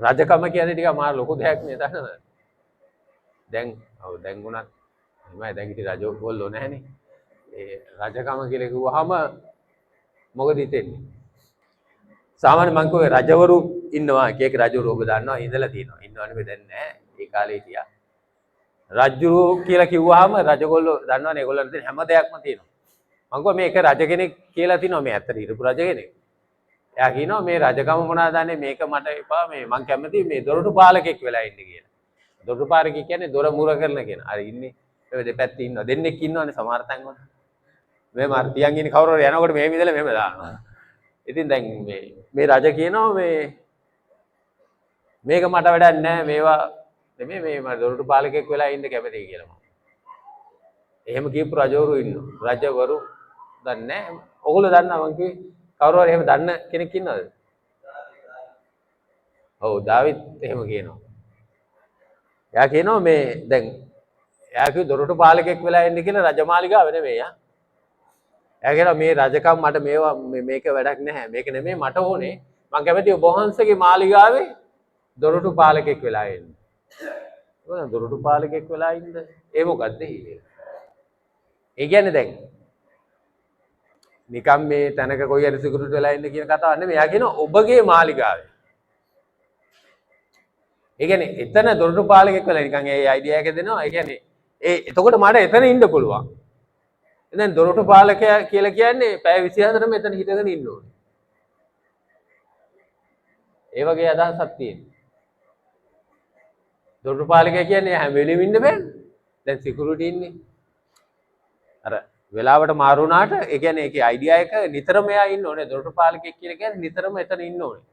රජකම කියන්නේ ටිකක් මා ලොකු දෙයක් නේ තනද. දැන් ඔව් දැන් උනත් එහමයි දැන් ඉතින් රජගොල්ලෝ නැහනේ. ඒ රජකම කියලා කිව්වහම මොකද හිතෙන්නේ? සාමාන්‍ය මං කිව්වේ රජවරු ඉන්නවා එක එක රජවරු ඔබ දන්නවා ඉඳලා තියෙනවා. ඉන්නව නෙමෙයි දැන් නෑ. ඒ කාලේ හිටියා. රජු කියලා කිව්වහම රජගොල්ලෝ දන්නවනේ ඒගොල්ලන්ට තියෙන හැම දෙයක්ම තියෙනවා. මං කිව්වා මේක රජ කෙනෙක් කියලා තියෙනවා මේ ඇත්තට හිටපු රජ කෙනෙක්. එයා කියනවා මේ රජකම මොනවද දන්නේ මේක මට එපා මේ මං කැමති මේ දොරටු පාලකෙක් වෙලා ඉන්න කියලා. දොරටු පාලකෙක් කියන්නේ දොර මුර කරන කෙනා. අර ඉන්නේ මේ දෙපැත්තේ ඉන්නවා. දෙන්නෙක් ඉන්නවනේ සමහර තැන්වල. මේ මාර තියන් ඉන්නේ කවුරු හරි යනකොට මෙහෙම ඉඳලා මෙහෙම දානවා. ඉතින් දැන් මේ රජ කියනවා මේක මට වැඩක් නැහැ මේවා නෙමෙයි මේ මම දොරටු පාලකෙක් වෙලා ඉන්න කැමතියි කියලා මම. එහෙම කියපු රජවරු ඉන්නවා. රජවරු දන්නේ නැහැ. ඔයගොල්ලෝ දන්නවා මං කිව්වේ කවුරු හරි එහෙම දන්න කෙනෙක් ඉන්නවද? ඔව් දාවිත් එහෙම කියනවා. එයා කියනවා මේ දැන් එයා කිව්ව දොරටු පාලකෙක් වෙලා ඉන්න කියලා රජමාලිගාව නෙමෙයි යා. එයා කියනවා මේ රජකම් මට මේවා මේක වැඩක් නැහැ. මේක නෙමෙයි මට ඕනේ. මං කැමති ඔබ වහන්සේගේ මාලිගාවේ දොරටු පාලකෙක් වෙලා ඉන්න. මොකද දොරටු පාලකෙක් වෙලා ඉන්න? ඒ මොකද්ද? ඒ කියන්නේ දැන් නිකම් මේ තැනක කොයි හරි සිකියුරිටි වෙලා ඉන්න කියන කතාවක් නෙමෙයි. එයා කියනවා ඔබගේ මාලිගාවේ. ඒ කියන්නේ එතන දොරටු පාලකෙක් වෙලා නිකන් ඒ අයිඩියා එක දෙනවා. ඒ කියන්නේ එතකොට මට එතන ඉන්න පුළුවන්. දැන් දොරටු පාලකයා කියලා කියන්නේ පැය 24ම එතන හිටගෙන ඉන්න ඕනේ. ඒ වගේ අදහසක් තියෙනවා. දොරටු පාලකයා කියන්නේ හැම වෙලෙම ඉන්න බෑනේ. දැන් සිකියුරිටි ඉන්නේ. අර වෙලාවට මාරු වුණාට ඒ කියන්නේ ඒකේ අයිඩියා එක නිතරම එයා ඉන්න ඕනේ. දොරටු පාලකයෙක් කියලා කියන්නේ නිතරම එතන ඉන්න ඕනේ.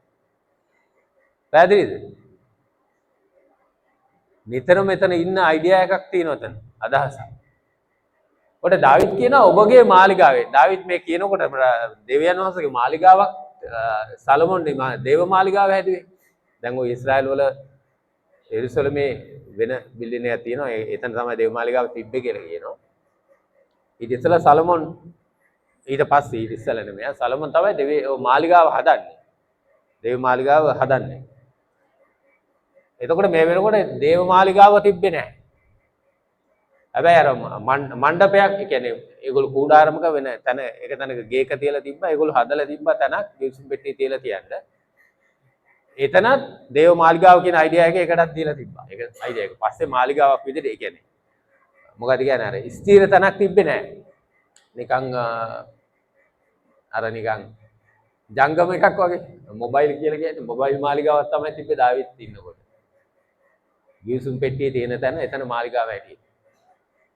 පැහැදිලිද? නිතරම එතන ඉන්න අයිඩියා එකක් තියෙනවා එතන. අදහසක්. ඔට දාවිත් කියනවා ඔබගේ මාලිගාවේ. දාවිත් මේ කියනකොට දෙවියන් වහන්සේගේ මාලිගාවක් සලමොන් දේව මාලිගාව හැදුවේ. දැන් ඔය ඊශ්‍රායල් වල යෙරුසලමේ වෙන බිල්ඩින් එකක් තියෙනවා. එතන තමයි දේව මාලිගාව තිබ්බේ කියලා කියනවා. ඊට ඉස්සෙල්ලා සලමොන් ඊට පස්සේ ඊට ඉස්සෙල්ලා නෙමෙයි. සලමොන් තමයි දේව මාලිගාව හදන්නේ. දේව මාලිගාව හදන්නේ. එතකොට මේ වෙනකොට දේව මාලිගාව තිබ්බේ නැහැ. හැබැයි අර මණ්ඩපයක් කියන්නේ ඒගොල්ලෝ කූඩාරමක වෙන තැන එක තැනක ගේක තියලා තිබ්බා. ඒගොල්ලෝ හදලා තිබ්බා තැනක් ගිවිසුම් පෙට්ටිය තියලා තියන්න. එතනත් දේව මාලිගාව කියන අයිඩියා එක එකටත් දීලා තිබ්බා. ඒක අයිඩියා එක. පස්සේ මාලිගාවක් විදිහට ඒ කියන්නේ මොකද කියන්නේ අර ස්ථීර තැනක් තිබ්බේ නැහැ. නිකන් අර නිකන් ජංගම එකක් වගේ මොබයිල් කියලා කියන්නේ මොබයිල් මාලිගාවක් තමයි තිබ්බේ දාවිත් ඉන්නකොට. ගිවිසුම් පෙට්ටියේ තියෙන තැන එතන මාලිගාව ඇටියෙ.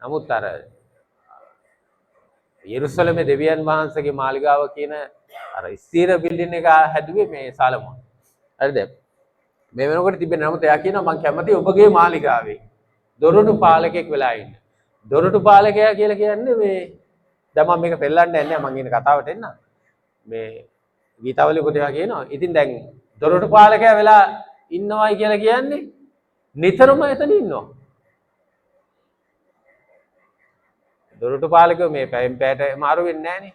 නමුත් අර යෙරුසලමේ දෙවියන් වහන්සේගේ මාලිගාව කියන අර ස්ථීර බිල්ඩින් එක හැදුවේ මේ සලමොන්. හරිද? මේ වෙනකොට තිබෙන්නේ නමුත් එයා කියනවා මම කැමති ඔබගේ මාලිගාවේ දොරටු පාලකෙක් වෙලා ඉන්න. දොරටු පාලකයා කියලා කියන්නේ මේ දැන් මම මේක පෙන්නන්න යන්නේ මම කියන කතාවට එන්න. මේ ගීතාවලිය කොට එයා කියනවා. ඉතින් දැන් දොරටු පාලකයා වෙලා ඉන්නවයි කියලා කියන්නේ නිතරම එතන ඉන්නවා. දොරටු පාලකයෝ මේ පැයෙන් පැයට මාරු වෙන්නේ නැහනේ.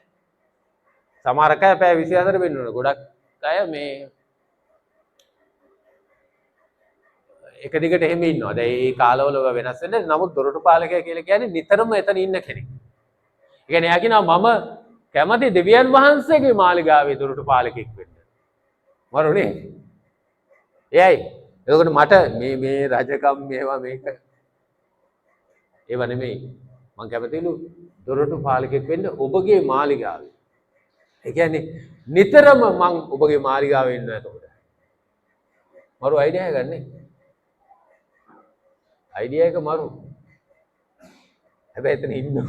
සමහර අය පැය 24 වෙන්න ඕන. ගොඩක් අය මේ එක දිගට එහෙම ඉන්නවා. දැන් මේ කාලවල වෙනස් වෙන්නේ. නමුත් දොරටු පාලකයා කියලා කියන්නේ නිතරම එතන ඉන්න කෙනෙක්. ඒ කියන්නේ එයා කියනවා මම කැමති දෙවියන් වහන්සේගේ මාලිගාවේ දොරටු පාලකෙක් වෙන්න. මරුනේ. එයයි. එතකොට මට මේ රජකම් මේවා මේක ඒව නෙමෙයි. මම කැමතිලු දොරටු පාලකෙක් වෙන්න ඔබගේ මාලිගාවේ. ඒ කියන්නේ නිතරම මං ඔබගේ මාලිගාවේ ඉන්නවා එතකොට. මරු අයිඩියා එකක් නේ. අයිඩියා එක මරු. හැබැයි එතන ඉන්නවා.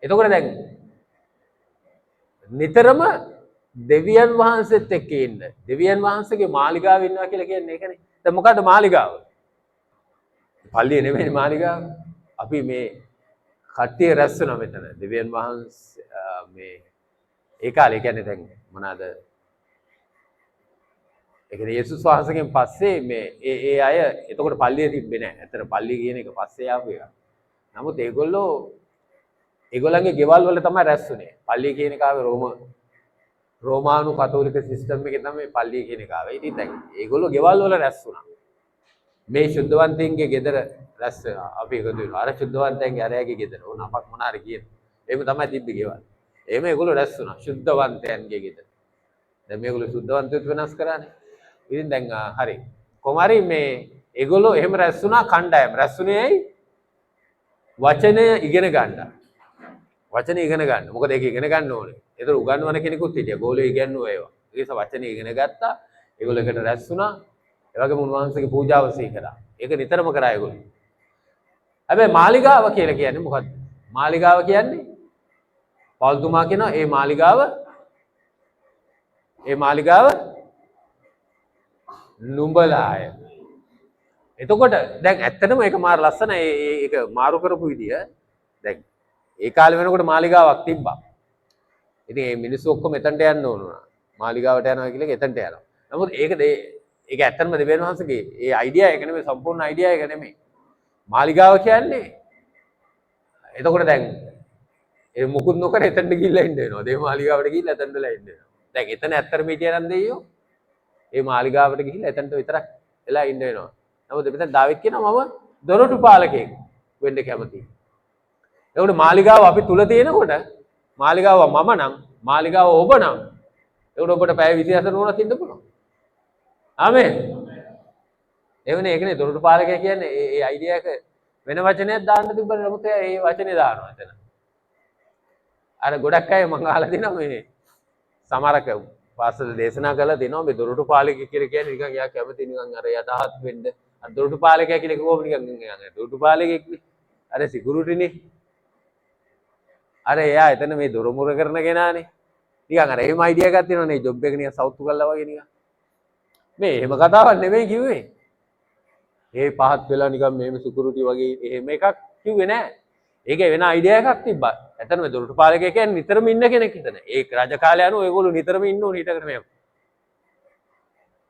එතකොට දැන් නිතරම දෙවියන් වහන්සේත් එක්ක ඉන්න. දෙවියන් වහන්සේගේ මාලිගාවේ ඉන්නවා කියලා කියන්නේ ඒකනේ. දැන් මොකද්ද මාලිගාව? පල්ලිය නෙමෙයි මාලිගාව. අපි මේ කට්ටිය රැස් වෙනවා මෙතන. දෙවියන් වහන්සේ මේ ඒ කාලේ කියන්නේ දැන් මොනවාද? ඒ කියන්නේ යේසුස් වහන්සේගෙන් පස්සේ මේ ඒ අය එතකොට පල්ලිය තිබ්බේ නැහැ. ඇත්තට පල්ලිය කියන එක පස්සේ ආපු එක. නමුත් ඒගොල්ලෝ ඒගොල්ලන්ගේ ගෙවල් වල තමයි රැස් වුනේ. පල්ලිය කියන එක ආවේ රෝමානු කතෝලික සිස්ටම් එකේ තමයි පල්ලිය කියන එක ආවේ. ඉතින් දැන් ඒගොල්ලෝ ගෙවල් වල රැස් වුණා. මේ ශුද්ධවන්තයින්ගේ ගෙදර රැස් වෙනවා. අපි එකතු වෙනවා. අර ශුද්ධවන්තයන්ගේ අරයාගේ ගෙදර. ඕන අපක් මොන හරි කියන. එහෙම තමයි තිබ්බේ ගෙවල්. එහෙම ඒගොල්ලෝ රැස් වුණා. ශුද්ධවන්තයන්ගේ ගෙදර. දැන් මේගොල්ලෝ ශුද්ධවන්තයොත් වෙනස් කරානේ. ඉතින් දැන් හරි. කොහොම හරි මේ ඒගොල්ලෝ එහෙම රැස් වුණා කණ්ඩායම. රැස් වුණේ ඇයි? වචනය ඉගෙන ගන්න. වචන ඉගෙන ගන්න. මොකද ඒක ඉගෙන ගන්න ඕනේ. ඒතර උගන්වන කෙනෙකුත් හිටියා. ගෝලෙ ඉගෙනුවා ඒවා. ඒ නිසා වචනේ ඉගෙන ගත්තා. ඒගොල්ලෝ එකට රැස් වුණා. ඒ වගේම උන්වහන්සේගේ පූජාව සිහි කරා. ඒක නිතරම කරා ඒගොල්ලෝ. හැබැයි මාලිගාව කියලා කියන්නේ මොකද්ද? මාලිගාව කියන්නේ පෞල්තුමා කියනවා ඒ මාලිගාව නුඹලාය. එතකොට දැන් ඇත්තටම ඒක මාර ලස්සනයි. ඒක මාරු කරපු විදිය. දැන් ඒ කාලේ වෙනකොට මාලිගාවක් තිබ්බා. ඉතින් මේ මිනිස්සු ඔක්කොම එතනට යන්න ඕන වුණා. මාලිගාවට යනවා කියලා එතනට යනවා. නමුත් ඒක ඇත්තටම දෙවියන් වහන්සේගේ ඒ අයිඩියා එක නෙමෙයි, සම්පූර්ණ අයිඩියා එක නෙමෙයි. මාලිගාව කියන්නේ එතකොට දැන් ඒ මුකුත් නොකර එතනට ගිහිල්ලා ඉන්න වෙනවා. දේ මාලිගාවට ගිහිල්ලා එතනටලා ඉන්න වෙනවා. දැන් එතන ඇත්තටම හිටියා නම් දෙයියෝ ඒ මාලිගාවට ගිහිල්ලා එතනට විතරක් එලා ඉන්න වෙනවා. නමුත් මෙතන දාවිත් කියනවා මම දොරටු පාලකයෙක් වෙන්න කැමතියි. ඒකට මාලිගාව අපි තුල තියෙනකොට මාලිගාව මම නම් මාලිගාව ඔබ නම් ඒකට ඔබට පැය 24 නුවණක් ඉන්න පුළුවන්. ආමේන්. එවනේ ඒකනේ දොරටු පාලකයා කියන්නේ ඒ අයිඩියා එක වෙන වචනයක් දාන්න තිබ්බම නමුත් ඒ වචනේ දානවා එතන. අර ගොඩක් අය මම අහලා දෙනවා මේ සමහරක පාසල දේශනා කළා දෙනවා මේ දොරටු පාලකයෙක් කියලා කියන්නේ නිකන් යා කැමති නිකන් අර යටහත් වෙන්න. අර දොරටු පාලකයා කියලා කිව්වම නිකන් දොරටු පාලකයෙක් නේ. අර සිකියුරිටිනේ. අර එයා එතන මේ දොර මුර කරන කෙනානේ. නිකන් අර එහෙම අයිඩියා එකක් තියෙනවනේ ජොබ් එක නිකන් සවුත්තු කළා වගේ නිකන්. මේ එහෙම කතාවක් නෙමෙයි කිව්වේ. ඒ පහත් වෙලා නිකන් මේම සිකියුරිටි වගේ එහෙම එකක් කිව්වේ නෑ. ඒකේ වෙන අයිඩියා එකක් තිබ්බා. එතන මේ දොරටු පාලකයා කියන්නේ නිතරම ඉන්න කෙනෙක් හිටන. ඒ රජ කාලේ යනවා ඒගොල්ලෝ නිතරම ඉන්න ඕනේ හිටගෙන මේක.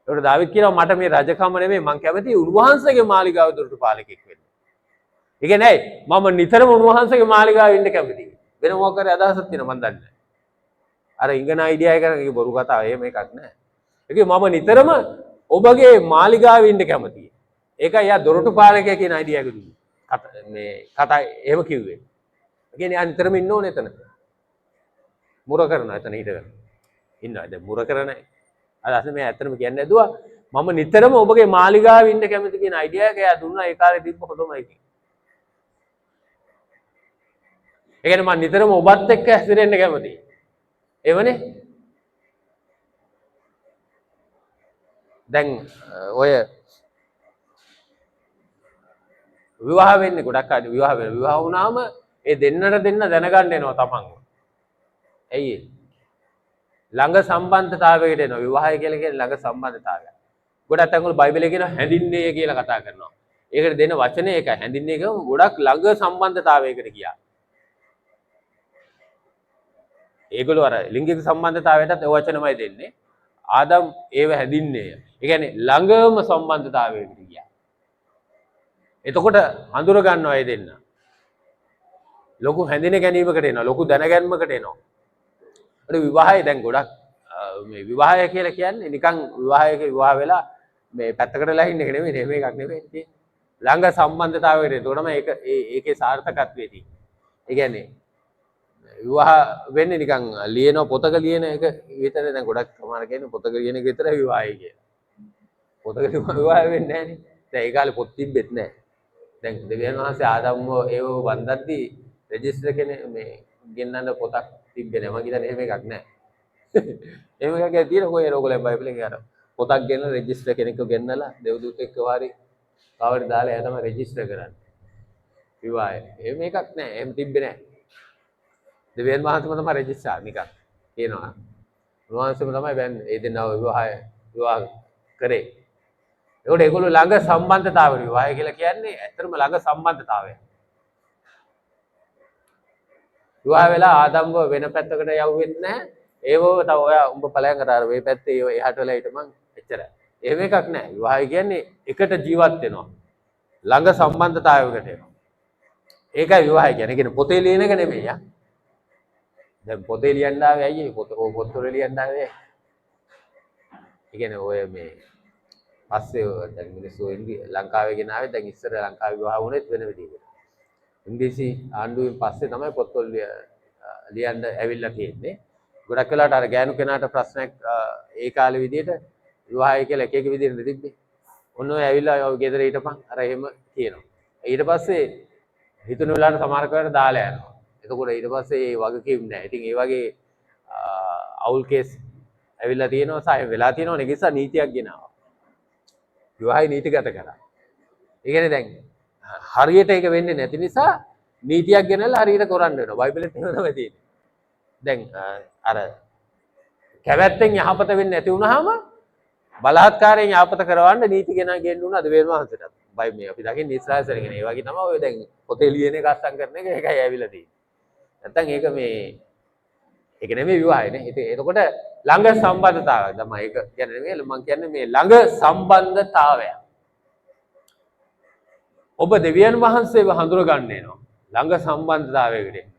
ඒකට දාවිත් කියනවා මට මේ රජකම නෙමෙයි මං කැමති උන්වහන්සේගේ මාලිගාව දොරටු පාලකෙක් වෙන්න. ඒ කියන්නේ ඇයි මම නිතරම උන්වහන්සේගේ මාලිගාවේ ඉන්න කැමතියි. වෙන මොකක් හරි අදහසක් තියෙනවා මන් දන්නේ නැහැ. අර ඉංගන අයිඩියා එක ඒක බොරු කතාව එහෙම එකක් නෑ. ඒකේ මම නිතරම ඔබගේ මාලිගාවේ ඉන්න කැමතියි. ඒකයි යා දොරටු පාලකයා කියන අයිඩියා එක දුන්නේ. මේ කතා එහෙම කිව්වේ. ඒ කියන්නේ යා නිතරම ඉන්න ඕනේ එතන. මුර කරනවා එතන හිටගෙන. ඉන්නවා. දැන් මුර කරන්නේ. අද මේ ඇත්තටම කියන්නේ නැදුවා මම නිතරම ඔබගේ මාලිගාවේ ඉන්න කැමති කියන අයිඩියා එක යා දුන්නා ඒ කාලේ තිබ්බ හොඳමයි කියන. ඒ කියන්නේ මම නිතරම ඔබත් එක්ක හැසිරෙන්න කැමතියි. එවනේ. දැන් ඔය විවාහ වෙන්නේ ගොඩක් අය විවාහ වෙනවා. විවාහ වුණාම ඒ දෙන්නට දෙන්න දැනගන්න එනවා තමන්ව. ඇයි ළඟ සම්බන්ධතාවයකට එනවා. විවාහය කියලා කියන්නේ ළඟ සම්බන්ධතාවය. ගොඩක් තැන්වල බයිබලයේ කියනවා හැඳින්නේ කියලා කතා කරනවා. ඒකට දෙන වචනේ එකයි. හැඳින්නේ කියම ගොඩක් ළඟ සම්බන්ධතාවයකට ගියා. ඒගොල්ලෝ අර ලිංගික සම්බන්ධතාවයටත් ඒ වචනමයි දෙන්නේ. ආදම් ඒව හැඳින්නේ. ඒ කියන්නේ ළඟම සම්බන්ධතාවයකට ගියා. එතකොට හඳුර ගන්නවා ඒ දෙන්න. ලොකු හැඳින ගැනීමකට එනවා. ලොකු දැනගැන්මකට එනවා. ඒ විවාහය දැන් ගොඩක් මේ විවාහය කියලා කියන්නේ නිකන් විවාහ වෙලා මේ පැත්තකටලා ඉන්න එක නෙමෙයි. එහෙම එකක් නෙමෙයි. ළඟ සම්බන්ධතාවයකට. එතකොටම ඒකේ සාර්ථකත්වය තියෙන්නේ. ඒ කියන්නේ විවාහ වෙන්නේ නිකන් ලියන පොතක ලියන එක විතරයි. දැන් ගොඩක් සමහර කියන්නේ පොතක ලියන එක විතරයි විවාහය කියලා. පොතක විවාහ වෙන්නේ නැහැ නේ. දැන් ඒ කාලේ පොත් තිබ්බෙත් නැහැ. දැන් දෙවියන් වහන්සේ ආදම්ව ඒව වන්දද්දී රෙජිස්ටර් කෙනෙක් මේ ගෙන්නන්න පොතක් තිබ්බේ නැහැ. මම හිතන්නේ එහෙම එකක් නැහැ. එහෙම එකක් තියෙන කොහේ ඕගොල්ලෝ බයිබලෙන් අර පොතක් ගෙනලා රෙජිස්ටර් කෙනෙක්ව ගෙන්නලා දෙව්දූත එක්ක වාරි කවරේ දාලා එයා තමයි රෙජිස්ටර් කරන්නේ. විවාහය. එහෙම එකක් නැහැ. එහෙම තිබ්බේ නැහැ. දෙවියන් වහන්සේම තමයි රෙජිස්ටර් නිකන් කියනවා. උන්වහන්සේම තමයි බෑන්නේ. ඒ දෙන්නව විවාහ කරේ. ඒකට ඒගොල්ලෝ ළඟ සම්බන්ධතාවය විවාහය කියලා කියන්නේ ඇත්තටම ළඟ සම්බන්ධතාවය. විවාහ වෙලා ආදම්ව වෙන පැත්තකට යවුවෙත් නැහැ. ඒවව තව ඔයා උඹ ඵලයන් කරා මේ පැත්තේ එහාට වෙලා හිටමන් එච්චරයි. එහෙම එකක් නැහැ. විවාහය කියන්නේ එකට ජීවත් වෙනවා. ළඟ සම්බන්ධතාවයකට එනවා. ඒකයි විවාහය කියන්නේ. කියන්නේ පොතේ ලියන එක නෙමෙයි යා. දැන් පොතේ ලියන්න ආවේ අයියේ පොත්වල ලියන්න ආවේ. ඒ කියන්නේ ඔය මේ පස්සේ දැන් මිනිස්සු ලංකාවේ ගෙන ආවේ දැන් ඉස්සර ලංකාවේ විවාහ වුණෙත් වෙන විදිහකට. ඉංග්‍රීසි ආණ්ඩුවෙන් පස්සේ තමයි පොත්වල ලියන්න ඇවිල්ලා තියෙන්නේ. ගොඩක් වෙලාවට අර ගෑනු කෙනාට ප්‍රශ්නයක් ඒ කාලේ විදිහට විවාහය කියලා එක එක විදිහට තිබ්බේ. ඔන්න ඔය ඇවිල්ලා ඔය ගෙදර හිටපන් අර එහෙම කියනවා. ඊට පස්සේ හිතුන වෙලාවට සමහර කවට දාලා යනවා. එතකොට ඊට පස්සේ ඒ වගකීම් නැහැ. ඉතින් ඒ වගේ අවුල් කේස් ඇවිල්ලා තියෙනවා සාය වෙලා තියෙනවා. ඒ නිසා නීතියක් ගෙනාවා. විවාහය නීතිගත කරා. ඒ කියන්නේ දැන් හරියට ඒක වෙන්නේ නැති නිසා නීතියක් ගෙනල්ලා හරියට කරන්න වෙනවා. බයිබලෙත් එහෙම තමයි තියෙන්නේ. දැන් අර කැමැත්තෙන් යහපත වෙන්නේ නැති වුනහම බලහත්කාරයෙන් යහපත කරවන්න නීති ගෙන්න උන අද වේල් වහන්සේට. බයි මේ අපි දකින්නේ ඊශ්‍රායල් සරගෙන ඒ වගේ තමයි ඔය දැන් පොතේ ලියන එක අස්සම් කරන එක ඒකයි ඇවිල්ලා තියෙන්නේ. නැත්තම් ඒක මේ ඒක නෙමෙයි විවාහයනේ. එතකොට ළඟ සම්බන්ධතාවයක් තමයි ඒක කියන්නේ නෙමෙයි මම කියන්නේ මේ ළඟ සම්බන්ධතාවය. ඔබ දෙවියන් වහන්සේව හඳුර ගන්න එනවා. ළඟ සම්බන්ධතාවයකට.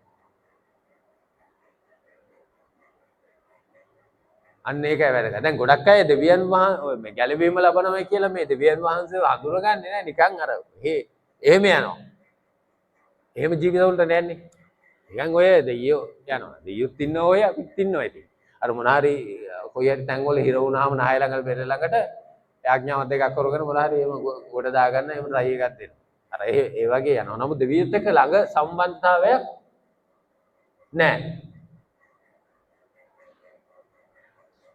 අන්න ඒකයි වැදගත්. දැන් ගොඩක් අය දෙවියන් වහන්සේ මේ ගැලවීම ලබනවා කියලා මේ දෙවියන් වහන්සේව හඳුනගන්නේ නැහැ නිකන් අර එහෙම යනවා. එහෙම ජීවිතවලට නැන්නේ. නිකන් ඔය දෙයියෝ යනවා. දෙයියොත් ඉන්නවා ඔය අපිත් ඉන්නවා ඉතින්. අර මොනාරි කොයි හරි තැන්වල හිර වුණාම නාය ළඟ බෙර ළඟට යාඥාවක් දෙකක් කරගෙන මොනාරි එහෙම ගොඩ දාගන්න එහෙම try එකක් දෙනවා. අර ඒ වගේ යනවා. නමුත් දෙවියොත් එක්ක ළඟ සම්බන්ධතාවයක් නැහැ.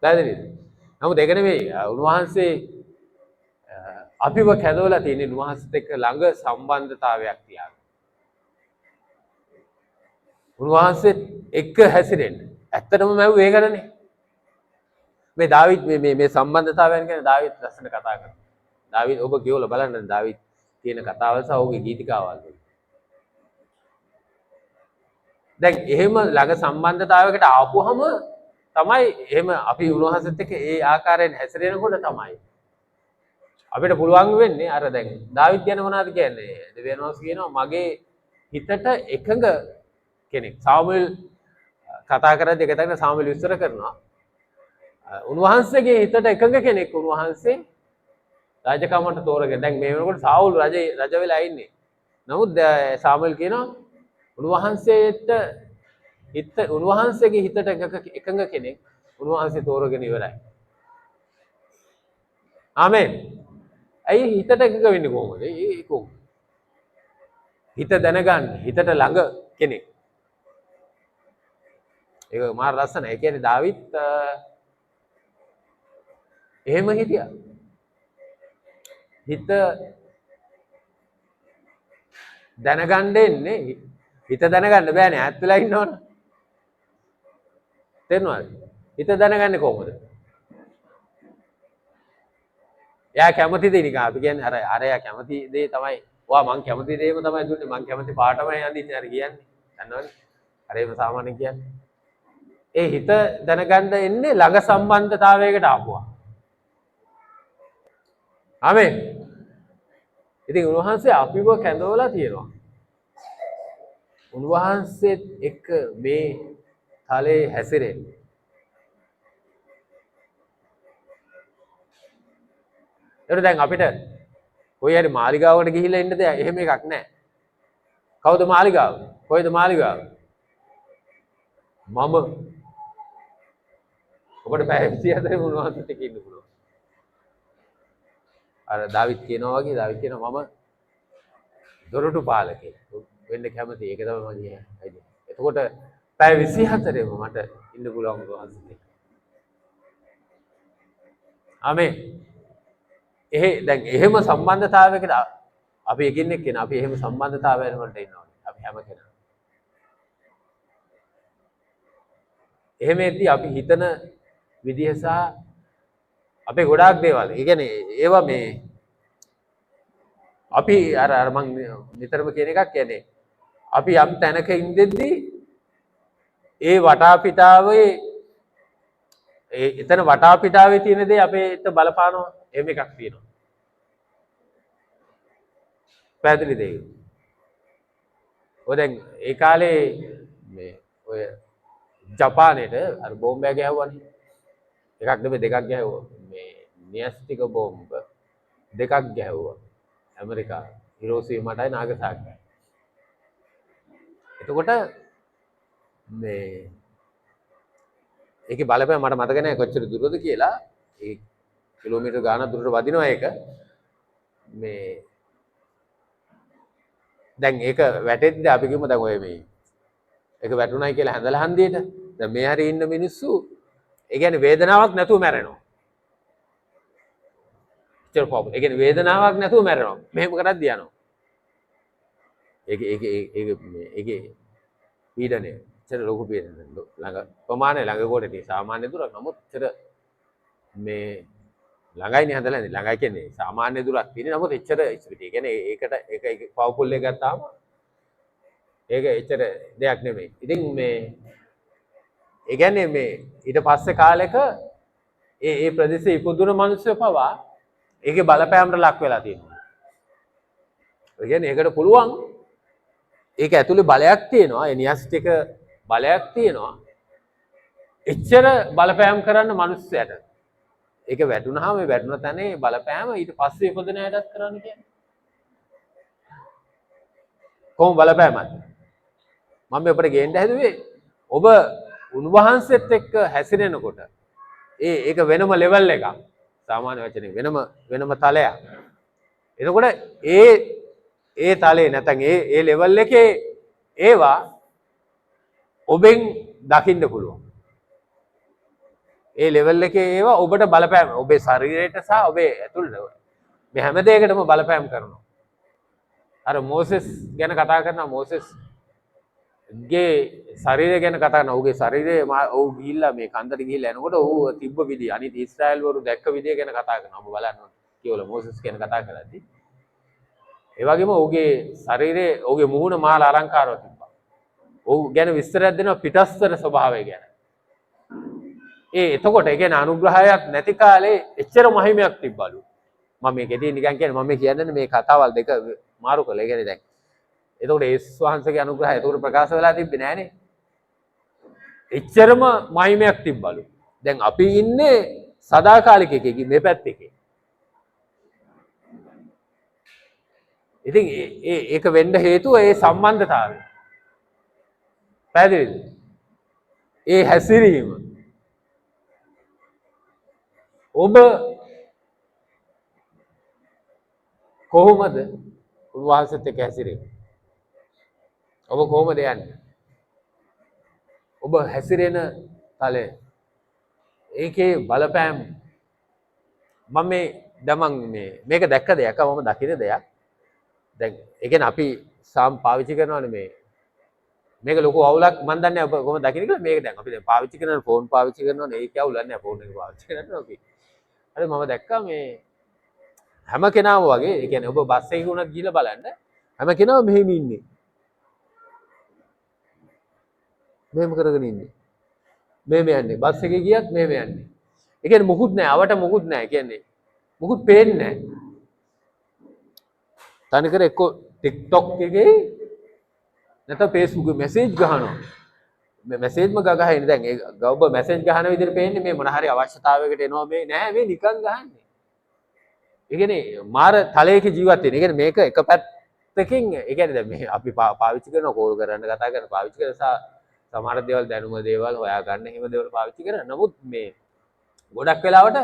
පැහැදිලිද? නමුත් ඒක නෙමෙයි. උන්වහන්සේ අපිව කැඳවලා තියෙන උන්වහන්සේත් එක්ක ළඟ සම්බන්ධතාවයක් තියාගන්න. උන්වහන්සේත් එක්ක හැසිරෙන්න. ඇත්තටම මම ඒකනේ. මේ දාවිත් මේ සම්බන්ධතාවයන් ගැන දාවිත් ලස්සන කතා කරනවා. දාවිත් ඔබ කියවලා බලන්න දාවිත් කියන කතාවල් සහ ඔහුගේ ගීතිකාවල්. දැන් එහෙම ළඟ සම්බන්ධතාවයකට ආපුවහම තමයි එහෙම අපි උන්වහන්සේත් එක්ක ඒ ආකාරයෙන් හැසිරෙනකොට තමයි අපිට පුළුවන් වෙන්නේ අර දැන් දාවිත් ගැන මොනවද කියන්නේ දෙවියන් වහන්සේ කියනවා මගේ හිතට එකඟ කෙනෙක් සාමුවෙල් කතා කරද්දී ඒක තමයි සාමුවෙල් විස්තර කරනවා උන්වහන්සේගේ හිතට එකඟ කෙනෙක් උන්වහන්සේ රාජකමට තෝරගෙන දැන් මේ වෙනකොට සාවුල් රජ වෙලා ඉන්නේ නමුත් සාමුවෙල් කියනවා උන්වහන්සේට උන්වහන්සේගේ හිතට එකඟ කෙනෙක් උන්වහන්සේ තෝරගෙන ඉවරයි. ආමෙන්. ඇයි හිතට එකඟ වෙන්නේ කොහොමද? ඒ කොහොමද? හිත දැනගන්න හිතට ළඟ කෙනෙක්. ඒක මාර ලස්සනයි. ඒ කියන්නේ දාවිත් එහෙම හිටියා. හිත දැනගන්න එන්නේ හිත දැනගන්න බෑනේ ඈත් වෙලා ඉන්නවනේ. තේරෙනවද? හිත දැනගන්නේ කොහොමද? එයා කැමති දේ නිකන් අපි කියන්නේ අර එයා කැමති දේ තමයි. ඔයා මං කැමති දේම තමයි දුන්නේ. මං කැමති පාටමයි අඳින්නේ අර කියන්නේ. දන්නවනේ. අර ඒව සාමාන්‍යයෙන් කියන්නේ. ඒ හිත දැනගන්න එන්නේ ළඟ සම්බන්ධතාවයකට ආපුවා. ආමෙන්. ඉතින් උන්වහන්සේ අපිව කැඳවලා තියෙනවා. උන්වහන්සේත් එක්ක මේ තලයේ හැසිරෙන්නේ. ඒකට දැන් අපිට කොයි හරි මාලිගාවකට ගිහිල්ලා ඉන්නද එහෙම එකක් නැහැ. කවුද මාලිගාව? කොයිද මාලිගාව? මම. ඔබට පැය 24 උන්වහන්සේත් එක්ක ඉන්න පුළුවන්. අර දාවිත් කියනවා වගේ දාවිත් කියනවා මම දොරටු පාලකෙක් වෙන්න කැමති. ඒක තමයි මම කියන්නේ. එතකොට පැය 24ෙම මට ඉන්න පුළුවන් උන්වහන්සේත්. ආමෙන්. දැන් එහෙම සම්බන්ධතාවයකට අපි එකින් එක්ක අපි එහෙම සම්බන්ධතාවයන් වලට ඉන්නවනේ. අපි හැම කෙනා. එහෙමදී අපි හිතන විදිහ සහ අපේ ගොඩාක් දේවල්. ඒ කියන්නේ ඒවා මේ අපි අර මං නිතරම කියන එකක් කියන්නේ අපි යම් තැනක ඉඳෙද්දී ඒ වටාපිටාවේ එතන වටාපිටාවේ තියෙන දේ අපේට බලපානවා. එහෙම එකක් තියෙනවා. පැහැදිලිද ඒක? ඔය දැන් ඒ කාලේ මේ ඔය ජපානයේට අර බෝම්බයක් ගැහුවානේ. එකක් නෙමෙයි දෙකක් ගැහුවා. මේ න්‍යෂ්ටික බෝම්බ දෙකක් ගැහුවා. ඇමරිකාව. හිරෝෂීමාටයි නාගසාකියි. එතකොට මේ ඒකේ බලපෑම මට මතක නැහැ කොච්චර දුරද කියලා. ඒ කිලෝමීටර් ගානක් දුරට වදිනවා ඒක. මේ දැන් ඒක වැටෙද්දී අපි කිව්ව දැන් ඔය මේ ඒක වැටුණයි කියලා හැඳලා හන්දියට දැන් මේ හැරි ඉන්න මිනිස්සු ඒ කියන්නේ වේදනාවක් නැතුව මැරෙනවා. ඉතින් ප්‍රොබ්ලම්. ඒ කියන්නේ වේදනාවක් නැතුව මැරෙනවා. මෙහෙම කරද්දී යනවා. ඒකේ පීඩනය. ඉතර ලොකු පීඩනයක්. ළඟ ප්‍රමාණය ළඟ කොටේ සාමාන්‍ය දුරක්. නමුත් ඉතර මේ ළඟයිනේ හදලා ඉන්නේ. ළඟයි කියන්නේ සාමාන්‍ය දුරක් තියෙන. නමුත් එච්චර ඉතින් ඒ කියන්නේ ඒක පවුපුල් එක ගත්තාම ඒක එච්චර දෙයක් නෙමෙයි. ඉතින් මේ ඒ කියන්නේ මේ ඊට පස්සේ කාලෙක ඒ ප්‍රදේශයේ ඉපදුන මිනිස්සු පවා ඒකේ බලපෑමට ලක් වෙලා තියෙනවා. ඒ කියන්නේ ඒකට පුළුවන් ඒක ඇතුලේ බලයක් තියෙනවා. ඒ න්‍යෂ්ටික බලයක් තියෙනවා. එච්චර බලපෑම් කරන්න මිනිස්සුන්ට. ඒක වැටුනහම මේ වැටුන තැනේ බලපෑම ඊට පස්සේ ඉපදෙන අයටත් කරන්න කියන්නේ. කොහොම බලපෑමක්ද? මම මේ ඔබට ගේන්න හැදුවේ ඔබ උන්වහන්සේත් එක්ක හැසිරෙනකොට ඒක වෙනම ලෙවල් එකක්. සාමාන්‍ය වචනේ වෙනම තලයක්. එතකොට ඒ තලේ නැත්නම් ඒ ලෙවල් එකේ ඒවා ඔබෙන් දකින්න පුළුවන්. ඒ ලෙවල් එකේ ඒවා ඔබට බලපෑම ඔබේ ශරීරයට සහ ඔබේ ඇතුළට මේ හැම දෙයකටම බලපෑම් කරනවා. අර මෝසෙස් ගැන කතා කරනවා මෝසෙස් ගේ ශරීරය ගැන කතා කරනවා. ඔහුගේ ශරීරය ඔහු ගිහිල්ලා මේ කන්දට ගිහිල්ලා එනකොට ඔහු තිබ්බ විදිය අනිත් ඊශ්‍රායල් වරු දැක්ක විදිය ගැන කතා කරනවා. ඔබ බලන්න කියවල මෝසෙස් ගැන කතා කරද්දී ඒ වගේම ඔහුගේ ශරීරයේ ඔහුගේ මුහුණ මාල අලංකාරව තිබ්බා. ඔහු ගැන විස්තරයක් දෙනවා පිටස්තර ස්වභාවය ගැන. එතකොට ඒ කියන්නේ අනුග්‍රහයක් නැති කාලේ එච්චර මහිමයක් තිබ්බලු. මම මේකෙදී නිකන් කියන්නේ මම කියන්නේ මේ කතාවල් දෙක මාරු කළා. ඒ කියන්නේ දැන් එතකොට ඒස් වහන්සේගේ අනුග්‍රහය එතකොට ප්‍රකාශ වෙලා තිබ්බේ නෑනේ. එච්චරම මහිමයක් තිබ්බලු. දැන් අපි ඉන්නේ සදාකාලික එකකින් මේ පැත්තේ. ඉතින් ඒක වෙන්න හේතුව ඒ සම්බන්ධතාවය. පැහැදිලිද? ඒ හැසිරීම. ඔබ කොහොමද උන්වහන්සේත් එක්ක හැසිරෙන්නේ? ඔබ කොහොමද යන්නේ? ඔබ හැසිරෙන තලය ඒකේ බලපෑම් මම මේ දමන් මේක දැක්ක දෙයක් මම දකින දෙයක්. දැන් ඒ කියන්නේ අපි පාවිච්චි කරනවානේ මේක ලොකු අවුලක් මම දන්නේ නැහැ ඔබ කොහොමද දකින්නේ කියලා. මේක දැන් අපි දැන් පාවිච්චි කරන ෆෝන් පාවිච්චි කරනවානේ ඒක අවුලක් නැහැ ෆෝන් එක පාවිච්චි කරනවා අපි. හරි මම දැක්කා මේ හැම කෙනාම වගේ ඒ කියන්නේ ඔබ බස් එකේ වුණත් ගිහලා බලන්න හැම කෙනාම මෙහෙම ඉන්නේ. මෙහෙම කරගෙන ඉන්නේ. මෙහෙම යන්නේ. බස් එකේ ගියත් මෙහෙම යන්නේ. ඒ කියන්නේ මුකුත් නැහැ. අවට මුකුත් නැහැ. කියන්නේ මුකුත් පේන්නේ නැහැ. තනිකර එක්ක TikTok එකේ නැත්නම් Facebook එකේ මැසේජ් ගහනවා. මේ මැසේජ්ම ගහගෙන දැන් ඒ ඔබ මැසේජ් ගහන විදිහට පේන්නේ මේ මොන හරි අවශ්‍යතාවයකට එනවා මේ නෑ මේ නිකන් ගහන්නේ. ඒ කියන්නේ මාර තලයක ජීවත් වෙන. ඒ කියන්නේ මේක එක පැත්තකින් ඒ කියන්නේ දැන් මේ අපි පාවිච්චි කරන කෝල් කරන්න කතා කරන පාවිච්චි කරන සමහර දේවල් දැනුම දේවල් හොයා ගන්න එහෙම දේවල් පාවිච්චි කරන. නමුත් මේ ගොඩක් වෙලාවට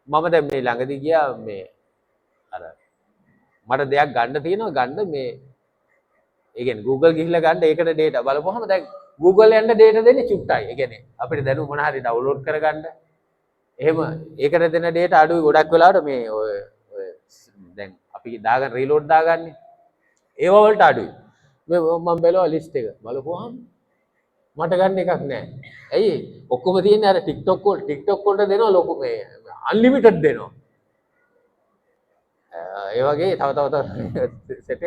මම දැන් මේ ළඟදී ගියා මේ අර මට දෙයක් ගන්න තියෙනවා ගන්න මේ ඒ කියන්නේ Google ගිහිල්ලා ගන්න ඒකට data බලපුවහම දැන් Google යන්න data දෙන්නේ චුට්ටයි. ඒ කියන්නේ අපිට දැනුම මොන හරි download කරගන්න. එහෙම ඒකට දෙන data අඩුයි ගොඩක් වෙලාවට මේ ඔය දැන් අපි දාගන්න reload දාගන්නේ. ඒව වලට අඩුයි. මේ මම බැලුවා list එක. බලපුවහම මට ගන්න එකක් නැහැ. ඇයි? ඔක්කොම තියෙන්නේ අර TikTok වලට දෙනවා ලොකු මේ unlimited දෙනවා. ඒ වගේ තව සෙට්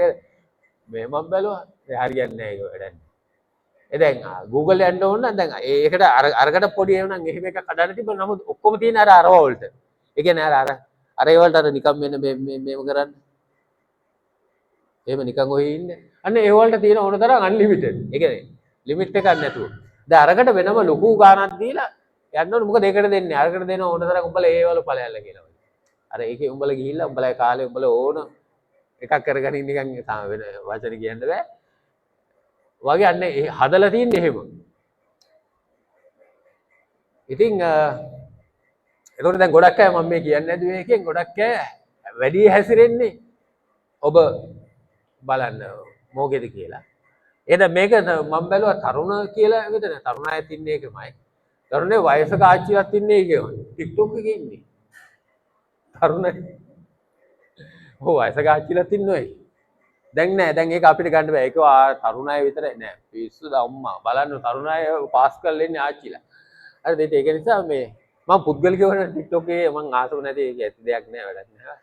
මේ මම බැලුවා හරියන්නේ නැහැ ඒක වැඩන්නේ. ඒ දැන් Google යන්න ඕන නම් දැන් ඒකට අරකට පොඩි එවනම් එහෙම එකක් හදන්න තිබ්බ නමුත් ඔක්කොම තියෙන අරව වලට. ඒ කියන්නේ අර ඒ වලට නිකන් මෙන්න මේව කරන්න. එහෙම නිකන් ඔය ඉන්නේ. අන්න ඒ වලට තියෙන ඕන තරම් unlimited. ඒ කියන්නේ limit එකක් නැතුව. දැන් අරකට වෙනම ලොකු ගාණක් දීලා යන්න ඕනේ. මොකද ඒකට දෙන්නේ. අරකට දෙන ඕන තරම් උඹලා ඒවල ඵලයල්ල කියලා. අර ඒකේ උඹලා ගිහිල්ලා උඹලා කාලේ උඹලා ඕන එකක් කරගෙන ඉන්න නිකන් වෙන වචන කියන්න බෑ. වගේ අන්න හදලා තියන්නේ එහෙම. ඉතින් එතකොට දැන් ගොඩක් අය මම මේ කියන්නේ නැති මේකෙන් ගොඩක් අය වැඩි හැසිරෙන්නේ ඔබ බලන්න මොකේද කියලා. එහෙනම් මේක මම බැලුවා තරුණ කියලා විතර තරුණ අයත් ඉන්නේ ඒකමයි. තරුණේ වයසක ආච්චිලත් ඉන්නේ ඒකමයි. TikTok එකේ ඉන්නේ. තරුණයි. ඔව් වයසක ආච්චිලත් ඉන්නෝයි. දැන් නෑ දැන් ඒක අපිට ගන්න බෑ. ඒක තරුණ අය විතරයි නෑ. පිස්සුද අම්මා. බලන්න තරුණ අය පාස් කරලා ඉන්නේ ආච්චිලා. හරිද? ඒක නිසා මේ මම පුද්ගලිකව TikTok එකේ මම ආසව නැති ඒක ඇති දෙයක් නෑ වැඩක් නෑ.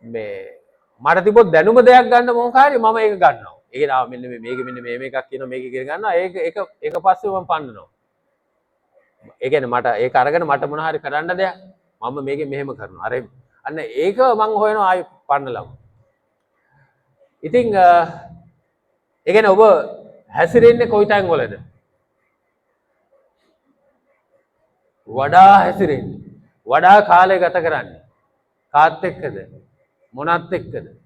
මේ මට තිබොත් දැනුම දෙයක් ගන්න මොකක් හරි මම ඒක ගන්නවා. ඒක නා මෙන්න මේක මෙන්න මේ මේකක් කියනවා මේක ඉගෙන ගන්නවා. ඒක පස්සේ මම පන්නනවා. ඒ කියන්නේ මට ඒක අරගෙන මට මොන හරි කරන්න දෙයක් මම මේකෙන් මෙහෙම කරනවා. අර අන්න ඒක මම හොයනවා ආයි පන්නලම. ඉතින් ඒ කියන්නේ ඔබ හැසිරෙන්නේ කොයි තැන් වලද? වඩා හැසිරෙන්නේ. වඩා කාලය ගත කරන්නේ. කාත් එක්කද? මොනත් එක්කද?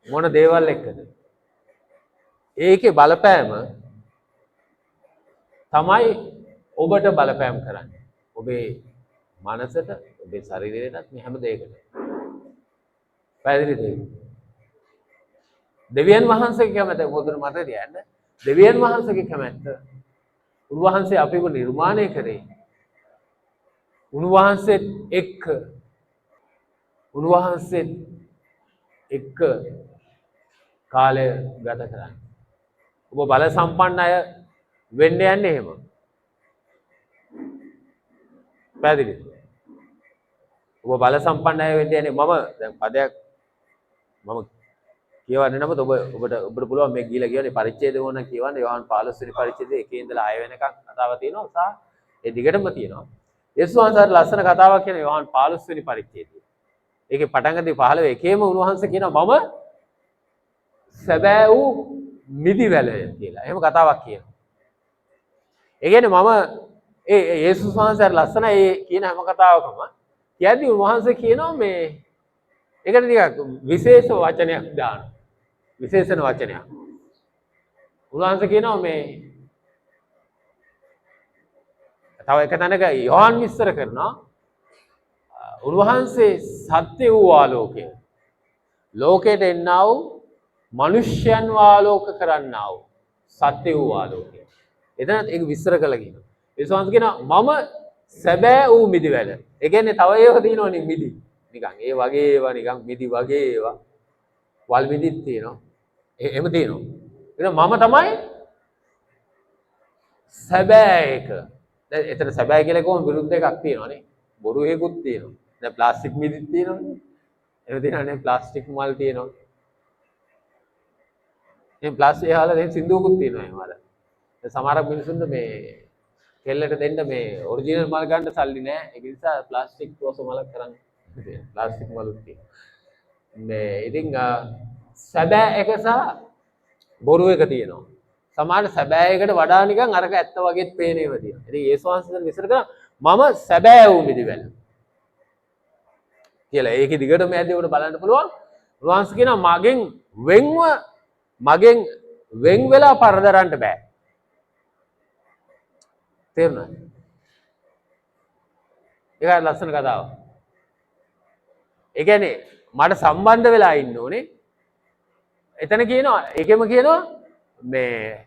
මොන දේවල් එක්කද? ඒකේ බලපෑම තමයි ඔබට බලපෑම් කරන්නේ. ඔබේ මනසට, ඔබේ ශරීරයටත් මේ හැම දෙයකටම. පැහැදිලිද? දෙවියන් වහන්සේගේ කැමැත්ත මොකද මට කියන්න? දෙවියන් වහන්සේගේ කැමැත්ත උන්වහන්සේ අපිව නිර්මාණය කරේ. උන්වහන්සේත් එක්ක කාලය ගත කරන්න. ඔබ බල සම්පන්න අය වෙන්න යන්නේ එහෙම. පැහැදිලිද? ඔබ බල සම්පන්න අය වෙන්න යන්නේ මම දැන් පදයක් මම කියවන්නේ නමුත් ඔබට පුළුවන් මේ ගිහිලා කියවනේ පරිච්ඡේදය ඕන කියවන්න යෝහන් 15 වෙනි පරිච්ඡේදයේ 1 ඉඳලා 6 වෙනකන් කතාවක් තියෙනවා සහ ඒ දිගටම තියෙනවා. යේසුස් වහන්සේට ලස්සන කතාවක් කියන යෝහන් 15 වෙනි පරිච්ඡේදය. ඒකේ පටන් ගන්නේ 15 එකේම උන්වහන්සේ කියනවා මම සැබෑ වූ මිදිවැලය කියලා. එහෙම කතාවක් කියනවා. ඒ කියන්නේ මම යේසුස් වහන්සේට ලස්සන ඒ කියන හැම කතාවකම කියද්දී උන්වහන්සේ කියනවා මේ ඒකට ටිකක් විශේෂ වචනයක් දානවා. විශේෂණ වචනයක්. උන්වහන්සේ කියනවා මේ තව එක තැනක යෝහන් විස්තර කරනවා උන්වහන්සේ සත්‍ය වූ ආලෝකය. ලෝකයට එන්නා වූ මනුෂ්‍යයන් ආලෝක කරන්නා වූ සත්‍ය වූ ආලෝකය. එතනත් ඒක විස්තර කළා කියනවා. ඒ සංස් කියනවා මම සැබෑ වූ මිදිවැල. ඒ කියන්නේ තව ඒවා තියෙනවනේ මිදි. නිකන් ඒ වගේ ඒවා නිකන් මිදි වගේ ඒවා. වල් මිදිත් තියෙනවා. එහෙම තියෙනවා. එහෙනම් මම තමයි සැබෑ එක. දැන් එතන සැබෑ කියලා කොහොම විරුද්ධ එකක් තියෙනවනේ. බොරු එකකුත් තියෙනවා. දැන් ප්ලාස්ටික් මිදිත් තියෙනවනේ. එහෙම තියෙනවනේ ප්ලාස්ටික් මල් තියෙනවා. එහෙනම් ප්ලාස්ටික් වල දැන් සින්දුවකුත් තියෙනවා එහෙම අර. දැන් සමහර මිනිසුන්ට මේ කෙල්ලට දෙන්න මේ ඔරිජිනල් මල් ගන්න සල්ලි නැහැ. ඒක නිසා ප්ලාස්ටික් තෝස මලක් කරන් ප්ලාස්ටික් මලුත් තියෙනවා. මේ ඉතින් සැබෑ එක සහ බොරු එක තියෙනවා. සමහර සැබෑ එකට වඩා නිකන් අරක ඇත්ත වගේත් පේන ඒවා තියෙනවා. ඉතින් යේසුස් වහන්සේ විස්තර කරා මම සැබෑ වූ මිදිවැල කියලා. ඒකේ දිගටම යද්දී උඩ බලන්න පුළුවන්. උන්වහන්සේ කියනවා මගෙන් වෙන් වෙලා පරදරන්න බෑ. තේරුණාද? ඒකයි ලස්සන කතාව. ඒ කියන්නේ මට සම්බන්ධ වෙලා ඉන්න ඕනේ. එතන කියනවා ඒකෙම කියනවා මේ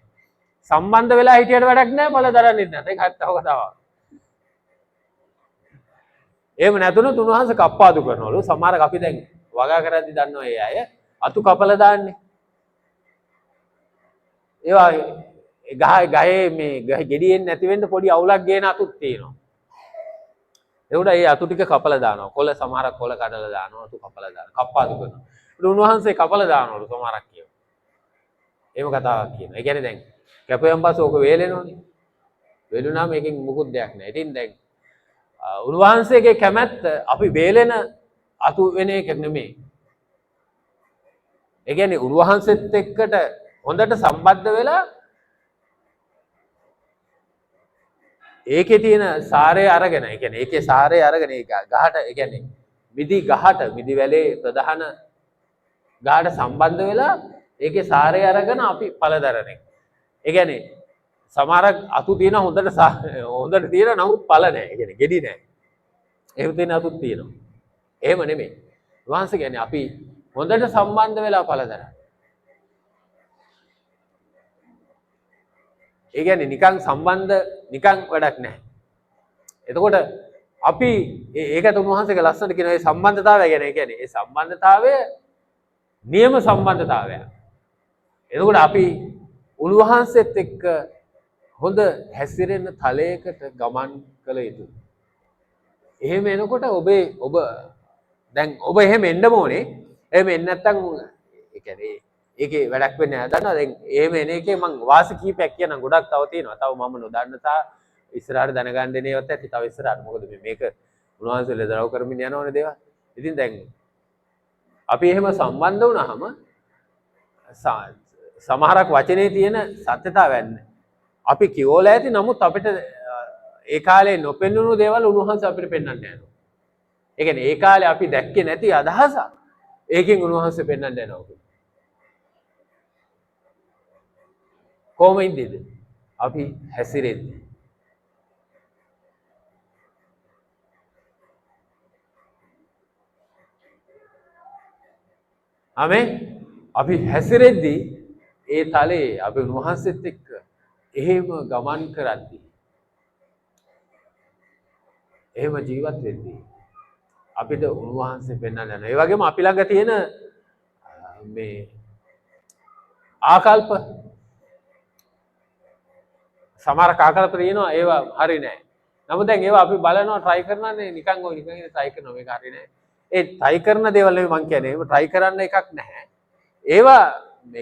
සම්බන්ධ වෙලා හිටියට වැඩක් නැහැ බල දරන්නේ නැහැ. ඒක හත්තව කතාවක්. එහෙම නැතුණු තුන්වහන්සේ කප්පාදු කරනවලු. සමහරක් අපි දැන් වගා කරද්දි දන්නවා ඒ අය අතු කපලා දාන්නේ. ඒවා ගහේ මේ ගෙඩියෙන් නැති වෙන්න පොඩි අවුලක් ගේන අතුත් තියෙනවා. ඒකට ඒ අතු ටික කපලා දානවා. කොළ සමහරක් කොළ කඩලා දානවා අතු කපලා දානවා. කප්පාදු කරනවා. උන්වහන්සේ කපලා දානවලු සමහරක් කියනවා. එහෙම කතාවක් කියනවා. ඒ කියන්නේ දැන් කැපුවෙන් පස්සේ ඕක වේලෙනවනේ. වේලුණාම මේකෙන් මුකුත් දෙයක් නැහැ. ඉතින් දැන් උන්වහන්සේගේ කැමැත්ත අපි වේලෙන අතු වෙන එක නෙමෙයි. ඒ කියන්නේ උන්වහන්සේත් එක්කට හොඳට සම්බන්ධ වෙලා ඒකේ තියෙන සාරය අරගෙන, ඒ කියන්නේ ඒකේ සාරය අරගෙන ඒ ගහට, ඒ කියන්නේ මිදි වැලේ ප්‍රධාන ගහට සම්බන්ධ වෙලා ඒකේ සාරය අරගෙන අපි ඵල දරන එක. ඒ කියන්නේ සමහරක් අතු තියෙන හොඳට තියෙන නමුත් ඵල නැහැ. ඒ කියන්නේ ගෙඩි නැහැ. එහෙම තියෙන අතුත් තියෙනවා. එහෙම නෙමෙයි. වහන්සේ කියන්නේ අපි හොඳට සම්බන්ධ වෙලා ඵල දරන. ඒ කියන්නේ නිකන් වැඩක් නැහැ. එතකොට අපි ඒකට උන්වහන්සේගේ ලස්සනට කියන ඒ සම්බන්ධතාවය ගැන, ඒ කියන්නේ ඒ සම්බන්ධතාවය නියම සම්බන්ධතාවයක්. එතකොට අපි උන්වහන්සේත් එක්ක හොඳ හැසිරෙන තලයකට ගමන් කළ යුතුයි. එහෙම එනකොට ඔබ දැන් ඔබ එහෙම එන්න ඕනේ. එහෙම එන්නේ නැත්නම් ඒ කියන්නේ ඒකේ වැඩක් වෙන්නේ නැහැ. දන්නවා දැන් එහෙම එන එකේ මං වාසි කීපයක් කියනවා. ගොඩක් තව තියෙනවා. තව මම නොදන්න තා ඉස්සරහට දැනගන්න දෙනේවත් ඇති. තව ඉස්සරහට මොකද මේක උන්වහන්සේලා දරව කරමින් යනවනේ දේවල්. ඉතින් දැන් අපි එහෙම සම්බන්ධ වුණාම සමහරක් වචනේ තියෙන සත්‍යතාවයක් අපි කියෝලා ඇති. නමුත් අපිට ඒ කාලේ නොපෙන්නුණු දේවල් උන්වහන්සේ අපිට පෙන්වන්න යනවා. ඒ කියන්නේ ඒ කාලේ අපි දැක්කේ නැති අදහසක් ඒකෙන් උන්වහන්සේ පෙන්වන්න යනවා. කොහොම ඉඳීද අපි හැසිරෙන්නේ? ආමෙන්. අපි හැසිරෙද්දී ඒ තලයේ අපි උන්වහන්සේත් එක්ක එහෙම ගමන් කරද්දී, එහෙම ජීවත් වෙද්දී අපිට උන්වහන්සේ පෙන්වන්න යනවා. ඒ වගේම අපි ළඟ තියෙන මේ ආකල්ප, සමහර ආකල්ප තියෙනවා ඒවා හරි නෑ. නමුත් දැන් ඒවා අපි බලනවා, try කරනවානේ, නිකන් try කරනවා මේක හරි නෑ. ඒ try කරන දේවල් නෙවෙයි මං කියන්නේ. ඒව try කරන්න එකක් නැහැ. ඒවා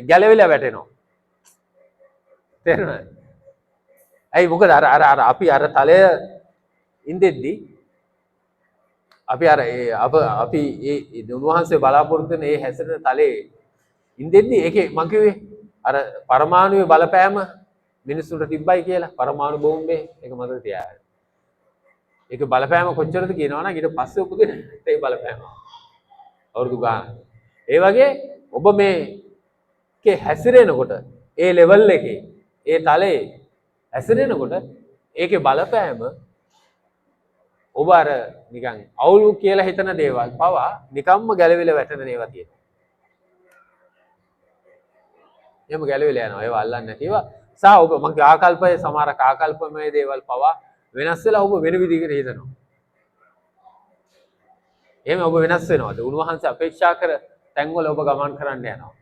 ගැලවිලා වැටෙනවා. තේරෙනවද? ඇයි මොකද අර අපි අර තලය ඉඳෙද්දි අපි අපි ඒ උන්වහන්සේ බලාපොරොත්තු වෙන ඒ හැසිරෙන තලයේ ඉඳෙද්දි ඒකේ මං කිව්වේ අර පරමාණුවේ බලපෑම මිනිස්සුන්ට තිබ්බයි කියලා. පරමාණු බෝම්බේ ඒක මතක තියාගන්න. ඒක බලපෑම කොච්චරද කියනවනම් ඊට පස්සේ උපදින ඒ බලපෑම අවුරුදු ගාන. ඒ වගේ ඔබ මේකේ හැසිරෙනකොට, ඒ ලෙවල් එකේ, ඒ තලයේ හැසිරෙනකොට ඒකේ බලපෑම ඔබ අර නිකන් අවුලු කියලා හිතන දේවල් පවා නිකම්ම ගැලවිලා වැටෙන දේවල් තියෙනවා. එහෙම ගැලවිලා යනවා. ඒවා අල්ලන්නේ නැති ඒවා. සහ ඔබ මගේ ආකල්පයේ සමහර ආකල්පමය දේවල් පවා වෙනස් වෙලා ඔබ වෙන විදිහකට හිතනවා. එහෙම ඔබ වෙනස් වෙනවද? උන්වහන්සේ අපේක්ෂා කර තැන්වල ඔබ ගමන් කරන්න යනවා.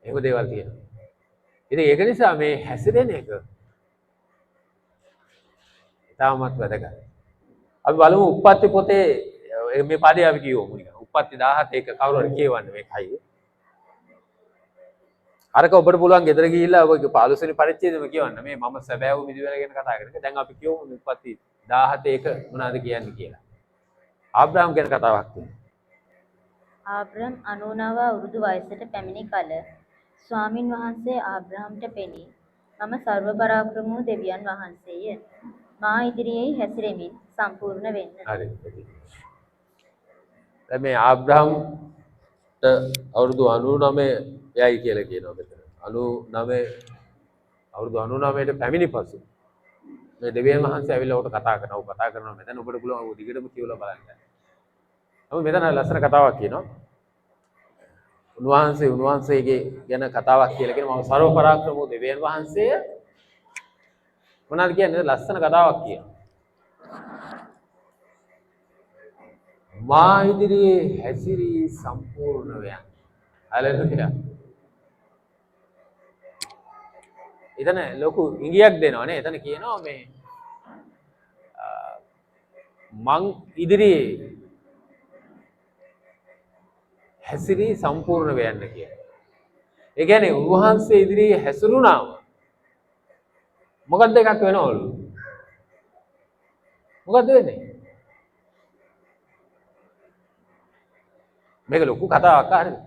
එහෙම දේවල් තියෙනවා. ඉතින් ඒක නිසා මේ හැසිරෙන එක ඉතාමත් වැදගත්. අපි බලමු උප්පත්ති පොතේ මේ පදේ අපි කියවමු නිකන්. උප්පත්ති 17 එක කවුරු හරි කියවන්න මේකයි. අරක ඔබට පුළුවන් ගෙදර ගිහිල්ලා ඔබ 15 වෙනි පරිච්ඡේදෙම කියවන්න. මේ මම සැබෑව මිදිවැල ගැන කතා කරන්නේ. දැන් අපි කියවමු උප්පත්ති 17 එක මොනවද කියන්නේ කියලා. ආබ්‍රහම් ගැන කතාවක් තියෙනවා. ආබ්‍රහම් 99 අවුරුදු වයසට පැමිණි කල ස්වාමින් වහන්සේ ආබ්‍රහම්ට පෙනී, මම සර්ව පරාක්‍රම වූ දෙවියන් වහන්සේය. මා ඉදිරියේ හැසිරෙමින් සම්පූර්ණ වෙන්න. හරි. දැන් මේ ආබ්‍රහම්ට අවුරුදු 99 යයි කියලා කියනවා මෙතන. 99 අවුරුදු 99ට පැමිණි පසු මේ දෙවියන් වහන්සේ ඇවිල්ලා ඔබට කතා කරනවා. ඔබ කතා කරනවා මෙතන ඔබට පුළුවන් ඔබ දිගටම කියවලා බලන්න. නමුත් මෙතන ලස්සන කතාවක් කියනවා. උන්වහන්සේගේ ගැන කතාවක් කියලා කියන මම සර්ව පරාක්‍රම වූ දෙවියන් වහන්සේය. මොනවද කියන්නේ? ලස්සන කතාවක් කියනවා. මා ඉදිරියේ හැසිරී සම්පූර්ණ වේ. හලෙලුයා. එතන ලොකු ඉඟියක් දෙනවා නේ. එතන කියනවා මේ මං ඉදිරියේ හැසිරී සම්පූර්ණ වෙන්න කියලා. ඒ කියන්නේ උන්වහන්සේ ඉදිරියේ හැසිරුණාම මොකක්ද එකක් වෙනවලු? මොකද්ද වෙන්නේ? මේක ලොකු කතාවක් හරිද?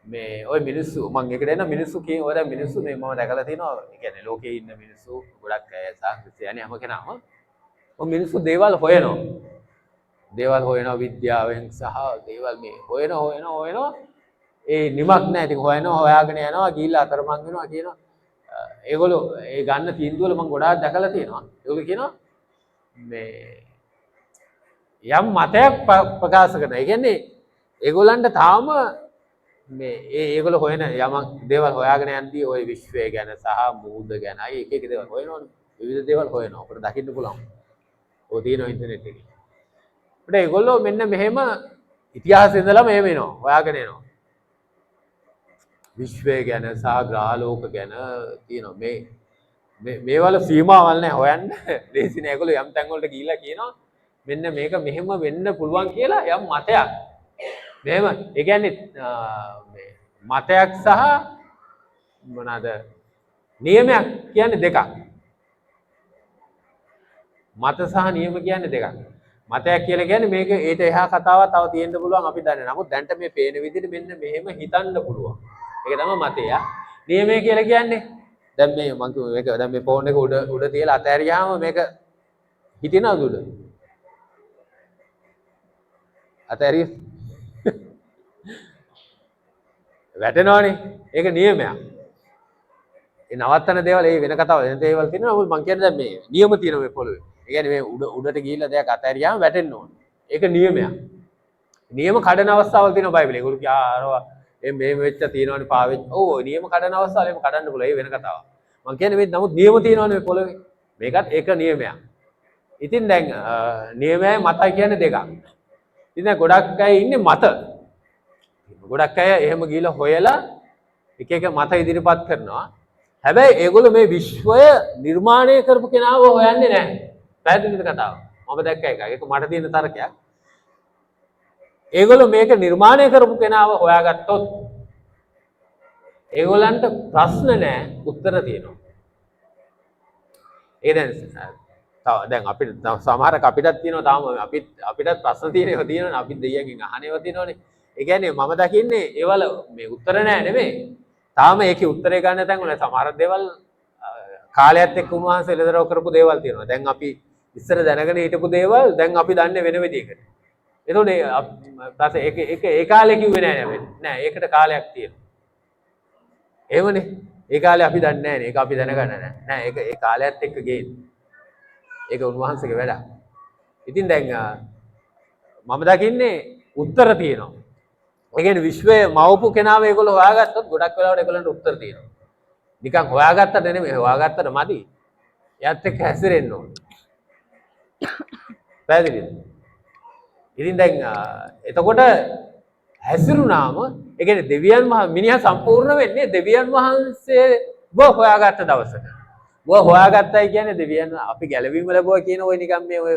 මේ ඔය මිනිස්සු මම එකට එන මිනිස්සු කියන ඔය දැන් මිනිස්සු මේ මම දැකලා තියෙනවා ඒ කියන්නේ ලෝකේ ඉන්න මිනිස්සු ගොඩක් අය සාහිත්‍යයනේ හැම කෙනාම ඔය මිනිස්සු දේවල් හොයනවා විද්‍යාවෙන් සහ දේවල් මේ හොයනවා ඒ නිමක් නැහැ ඉතින් හොයාගෙන යනවා ගිහිල්ලා අතරමං වෙනවා කියනවා ඒගොල්ලෝ ඒ ගන්න තීන්දුවල මම ගොඩාක් දැකලා තියෙනවා ඒගොල්ලෝ කියනවා මේ යම් මතයක් ප්‍රකාශ කරනවා ඒ කියන්නේ ඒගොල්ලන්ට තාම මේ ඒගොල්ලෝ හොයන යමක් දේවල් හොයාගෙන යන්දී ওই විශ්වය ගැන සහ මූද ගැන අය එක දේවල් හොයනවනේ විවිධ දේවල් හොයනවා අපිට දකින්න පුළුවන් ඔය තියෙනවා ඉන්ටර්නෙට් එකේ අපිට ඒගොල්ලෝ මෙන්න මෙහෙම ඉතිහාසයේ ඉඳලා මෙහෙම එනවා හොයාගෙන එනවා විශ්වය ගැන සහ ග්‍රහලෝක ගැන තියෙනවා මේවල සීමාවල් නැහැ හොයන්න ලේසි නෑ ඒගොල්ලෝ යම් තැන් වලට ගිහිල්ලා කියනවා මෙන්න මේක මෙහෙම වෙන්න පුළුවන් කියලා යම් මතයක් මෙහෙම ඒ කියන්නේ මේ මතයක් සහ මොනවාද නියමයක් කියන්නේ දෙකක් මත සහ නියම කියන්නේ දෙකක් මතයක් කියලා කියන්නේ මේක ඊට එහා කතාවක් තව තියෙන්න පුළුවන් අපි දන්නේ. නමුත් දැන්ට මේ පේන විදිහට මෙන්න මෙහෙම හිතන්න පුළුවන්. ඒක තමයි මතය. නියමය කියලා කියන්නේ දැන් මේ මම මේක දැන් මේ ෆෝන් එක උඩ තියලා අතහැරියාම මේක හිටිනවද උඩ? අතහැරිය වැටෙනවනේ. ඒක නියමයක්. ඒ නවත්තන දේවල් ඒ වෙන කතාව වෙන දේවල් තියෙනවා. නමුත් මම කියන්නේ දැන් මේ නියම තියෙන මේ පොළවේ. ඒ කියන්නේ මේ උඩට ගිහිල්ලා දෙයක් අතහැරියාම වැටෙන්න ඕනේ. ඒක නියමයක්. නියම කඩන අවස්ථාවල් තියෙනවා බයිබලයේ. ඒගොල්ලෝ කියනවා මේ වෙච්ච තියෙනවනේ පාවෙච්ච. ඔව් නියම කඩන අවස්ථාවල එහෙම කඩන්න පුළුවන්. ඒ වෙන කතාවක්. මම කියන්නේ මේ නමුත් නියම තියෙනවනේ මේ පොළවේ. මේකත් ඒක නියමයක්. ඉතින් දැන් නියමයයි මතයි කියන්නේ දෙකක්. ඉතින් දැන් ගොඩක් අය ඉන්නේ මත. ගොඩක් අය එහෙම ගිහිල්ලා හොයලා එක එක මත ඉදිරිපත් කරනවා. හැබැයි ඒගොල්ලෝ මේ විශ්වය නිර්මාණය කරපු කෙනාව හොයන්නේ නැහැ. පැහැදිලිද කතාව? මම දැක්ක එක. ඒක මට තියෙන තර්කයක්. ඒගොල්ලෝ මේක නිර්මාණය කරපු කෙනාව හොයාගත්තොත් ඒගොල්ලන්ට ප්‍රශ්න නැහැ උත්තර තියෙනවා. ඒ දැන් අපිට සමහරක් අපිටත් තියෙනවා තාම අපිටත් ප්‍රශ්න තියෙනවා අපි දෙයියන්ගෙන් අහන ඒවා තියෙනවනේ. ඒ කියන්නේ මම දකින්නේ ඒවල මේ උත්තර නැහැ නෙමෙයි. තාම ඒකේ උත්තරේ ගන්න තැන් වල සමහර දේවල් කාලයත් එක්ක උන්වහන්සේ එළදරව් කරපු දේවල් තියෙනවා. දැන් අපි ඉස්සර දැනගෙන හිටපු දේවල් දැන් අපි දන්නේ වෙන විදිහකට. එතකොට ඒ කාලේ කිව්වේ නෑ ඒකට කාලයක් තියෙනවා. එහෙමනේ. ඒ කාලේ අපි දන්නේ නෑනේ. ඒක අපි දැනගන්න නෑ. ඒක ඒ කාලයත් එක්ක ගේන්නේ. ඒක උන්වහන්සේගේ වැඩ. ඉතින් දැන් මම දකින්නේ උත්තර තියෙනවා. ඒ කියන්නේ විශ්වයේ මවපු කෙනාව ඒගොල්ලෝ හොයාගත්තොත් ගොඩක් වෙලාවට ඒගොල්ලන්ට උත්තර තියෙනවා. නිකන් හොයාගත්තට නෙමෙයි හොයාගත්තට මදි. එයත් එක්ක හැසිරෙන්න ඕනේ. පැහැදිලිද? ඉතින් දැන් එතකොට හැසිරුණාම ඒ කියන්නේ දෙවියන් මිනිහා සම්පූර්ණ වෙන්නේ දෙවියන් වහන්සේව හොයාගත්ත දවසට. ඔය හොයාගත්තයි කියන්නේ දෙවියන් අපි ගැලවීම ලැබුවා කියන ඔය නිකන් මේ ඔය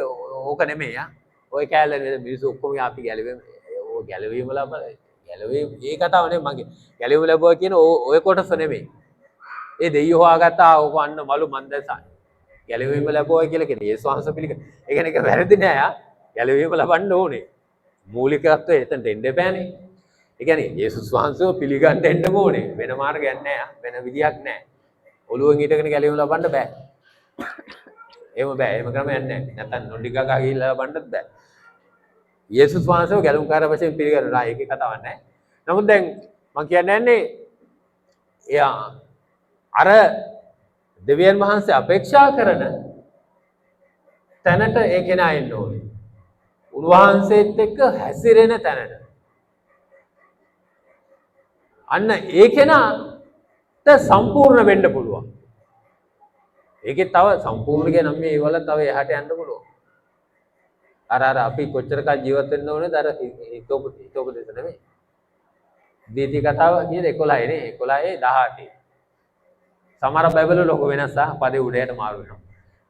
ඕක නෙමෙයි ආ. ඔය කැලේ මිනිස්සු ඔක්කොම අපි ගැලවීම ලැබලා ගැලවීම ඒ කතාව නෙමෙයි මගේ. ගැලවීම ලැබුවා කියන ඔය කොටස නෙමෙයි. ඒ දෙයියෝ හොයාගත්තා ඕක අන්න මලු මන්දසන්. ගැලවීම ලැබුවා කියලා කියන්නේ යේසුස් වහන්සේ පිළිගන්න. ඒ කියන්නේ ඒක වැරදි නෑ ආ. ගැලවීම ලබන්න ඕනේ. මූලිකත්වය එතනට එන්න බෑනේ. ඒ කියන්නේ යේසුස් වහන්සේව පිළිගන්න එන්න ඕනේ. වෙන මාර්ගයක් නෑ ආ. වෙන විදියක් නෑ. ඔළුවෙන් හිටගෙන ගැලවීම ලබන්න බෑ. එහෙම බෑ. එහෙම ක්‍රමයක් නෑ. නැත්තම් නොඩිගගා ගිහිල්ලා ලබන්නත් බෑ. යේසුස් වහන්සේව ගැලවුම්කාර වශයෙන් පිළිගන්නවා. ඒකේ කතාවක් නෑ. නමුත් දැන් මම කියන්නේ එයා අර දෙවියන් වහන්සේ අපේක්ෂා කරන තැනට ඒ කෙනා එන්න ඕනේ. උන්වහන්සේත් එක්ක හැසිරෙන තැනට. අන්න ඒ කෙනාට සම්පූර්ණ වෙන්න පුළුවන්. ඒකේ තව සම්පූර්ණ කියන මේ ඒවල තව එහාට යන්න පුළුවන්. අර අපි කොච්චර කාල ජීවත් වෙන්න ඕනේද අර හිතෝපදේශ නෙමෙයි. දීති කතාව කියන්නේ 11 නේ 11 18. සමහර බයිබල් වල ලොකු වෙනස පදේ උඩයට මාරු වෙනවා.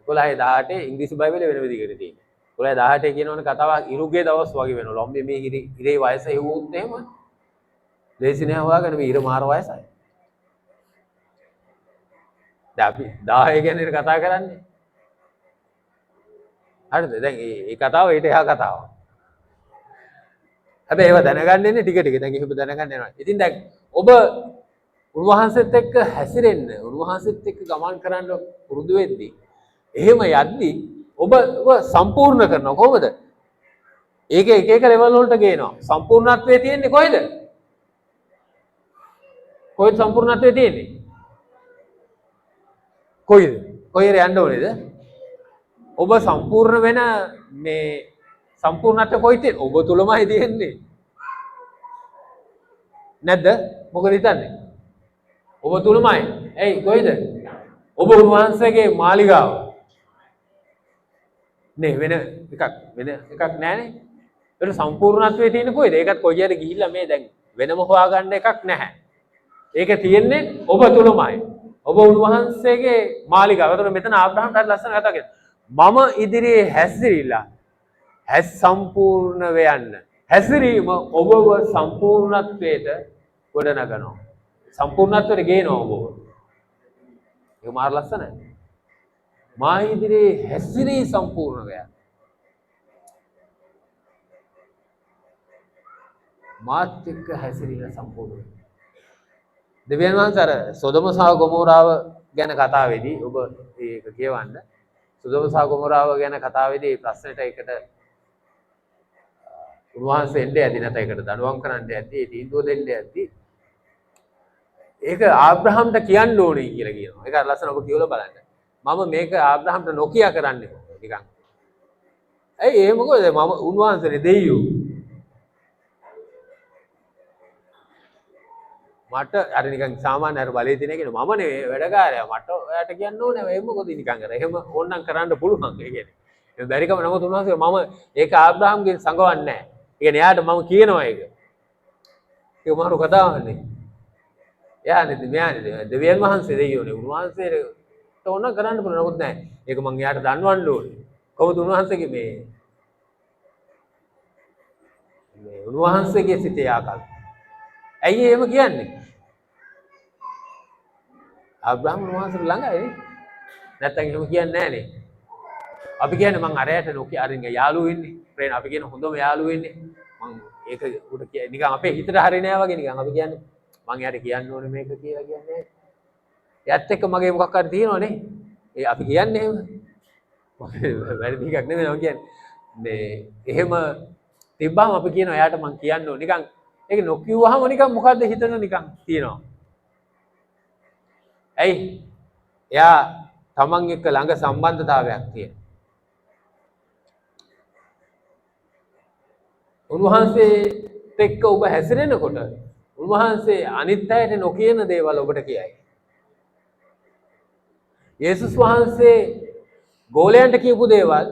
11 18 ඉංග්‍රීසි බයිබලේ වෙන විදිහකට තියෙනවා. 11 18 කියනවනේ කතාවක් ඉරුගේ දවස් වගේ වෙනවා. ලොම්බේ මේ ඉරේ වයස හෙව්වොත් එහෙම ලේසි නෑ හොයාගන්න මේ ඉර මාර වයසයි. දැන් අපි 10 ගැන කතා කරන්නේ. හරිද? දැන් මේ කතාව ඊට එහා කතාවක්. හැබැයි ඒව දැනගන්න ඉන්නේ ටික ටික. දැන් එහෙම දැනගන්න යනවා. ඉතින් දැන් ඔබ උන්වහන්සේත් එක්ක හැසිරෙන්න, උන්වහන්සේත් එක්ක ගමන් කරන්න පුරුදු වෙද්දී එහෙම යද්දී ඔබ සම්පූර්ණ කරනවා කොහොමද? ඒක එක එක ලෙවල් වලට ගේනවා. සම්පූර්ණත්වයේ තියෙන්නේ කොහෙද? කොහෙද සම්පූර්ණත්වයේ තියෙන්නේ? කොහෙද? කොහෙද යන්න ඕනේද? ඔබ සම්පූර්ණ වෙන මේ සම්පූර්ණත්වය කොහෙද තියෙන්නේ? ඔබ තුලමයි තියෙන්නේ. නැද්ද? මොකද හිතන්නේ? ඔබ තුලමයි. ඇයි කොහෙද? ඔබ උන්වහන්සේගේ මාලිගාව. නේ වෙන එකක් නෑනේ. ඒක සම්පූර්ණත්වයේ තියෙන්නේ කොහෙද? ඒකත් කොයියට ගිහිල්ලා මේ දැන් වෙනම හොයාගන්න එකක් නැහැ. ඒක තියෙන්නේ ඔබ තුලමයි. ඔබ උන්වහන්සේගේ මාලිගාව. ඒතර මෙතන ආබ්‍රහම්ට හරි ලස්සන කතා කරනවා. මම ඉදිරියේ හැසිරීලා සම්පූර්ණ වෙයන්න. හැසිරීම ඔබව සම්පූර්ණත්වයට ගොඩනගනවා. සම්පූර්ණත්වයට ගේනවා ඔබව. ඒක මාර ලස්සනයි. මා ඉදිරියේ හැසිරී සම්පූර්ණ වෙයන්න. මාත් එක්ක හැසිරීලා සම්පූර්ණ වෙන්න. දෙවියන් වහන්සේ අර සොදොම සහ ගොමෝරාව ගැන කතාවේදී ඔබ ඒක කියවන්න. සොදොම සහ ගොමෝරාව ගැන කතාවේදී ප්‍රශ්නෙට ඒකට උන්වහන්සේ එන්නේ ඇති නැත ඒකට දඬුවම් කරන්න ඇති ඒ තීන්දුව දෙන්න ඇති. ඒක ආබ්‍රහම්ට කියන්න ඕනේ කියලා කියනවා. ඒක ලස්සන ඔබ කියවලා බලන්න. මම මේක ආබ්‍රහම්ට නොකිය කරන්නේ නිකන්. ඇයි ඒ මොකද මම උන්වහන්සේනේ දෙයියෝ. මට අර නිකන් සාමාන්‍ය අර බලයේ තියෙන කෙනෙක් මම නෙවෙයි වැඩකාරයා මට ඔයාට කියන්න ඕනේ ඒ මොකද නිකන් අර එහෙම ඕනනම් කරන්න පුළුවන් ඒ කියන්නේ. ඒ බැරිකම නමුත් උන්වහන්සේ මම ඒක ආබ්‍රහම්ගෙන් සංගවන්නේ නැහැ. ඒ කියන්නේ එයාට මම කියනවා ඒක. ඒක මාරු කතාවන්නේ. එයානේ මෙයානේ දෙවියන් වහන්සේ දෙයියෝනේ උන්වහන්සේට ඕන කරන්න පුළුවන් නමුත් නැහැ. ඒක මං එයාට දන්වන්න ඕනේ. කොහොමද උන්වහන්සේගේ මේ උන්වහන්සේගේ සිතේ ආකල්ප. ඇයි එහෙම කියන්නේ? ආබ්‍රහම් උන්වහන්සේ ළඟයි නැත්තම් එහෙම කියන්නේ නැහනේ. අපි කියන්නේ මං අරයට නොකිය අරින් යාළුවෝ වෙන්නේ. ප්‍රේන අපි කියන හොඳම යාළුවෝ වෙන්නේ. මං ඒක උඩ නිකන් අපේ හිතට හරිය නෑ වගේ නිකන් අපි කියන්නේ මං එයාට කියන්න ඕනේ මේක කියලා කියන්නේ. එයාත් එක්ක මගේ මොකක් හරි තියෙනවනේ. ඒ අපි කියන්නේ එහෙම. වැරදි එකක් නෙමෙයි මම කියන්නේ. මේ එහෙම තිබ්බම අපි කියනවා එයාට මං කියන්න ඕනේ නිකන් ඒක නොකියුවාම නිකන් මොකද්ද හිතන නිකන් තියෙනවා. ඇයි? එයා තමන් එක්ක ළඟ සම්බන්ධතාවයක් තියෙනවා. උන්වහන්සේත් එක්ක ඔබ හැසිරෙනකොට උන්වහන්සේ අනිත් අයට නොකියන දේවල් ඔබට කියයි. යේසුස් වහන්සේ ගෝලයන්ට කියපු දේවල්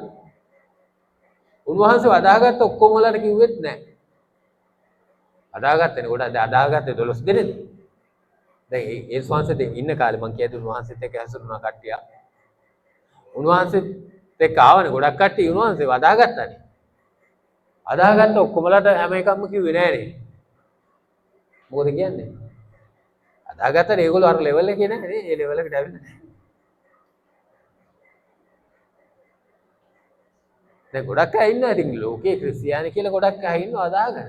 උන්වහන්සේ අදාහගත්ත ඔක්කොම වලට කිව්වෙත් නැහැ. අදාහගත්තනේ ගොඩක් අදාහගත්තේ 12 දෙනෙක්. දැන් යේසුස් වහන්සේ ඉන්න කාලේ මං කියද්දි උන්වහන්සේත් එක්ක හැසිරුණා කට්ටිය. උන්වහන්සේත් එක්ක ආවනේ ගොඩක් කට්ටිය උන්වහන්සේ අදාහගත්තානේ. අදාහගත්ත ඔක්කොමලට හැම එකක්ම කිව්වේ නෑනේ. මොකද කියන්නේ? අදාහගත්තට ඒගොල්ලෝ අර ලෙවල් එකේ නැහැ නේ. ඒ ලෙවල් එකට ඇවිල්ලා නැහැ. දැන් ගොඩක් අය ඉන්නවා ඉතින් ලෝකේ ක්‍රිස්තියානි කියලා ගොඩක් අය ඉන්නවා අදාහගෙන.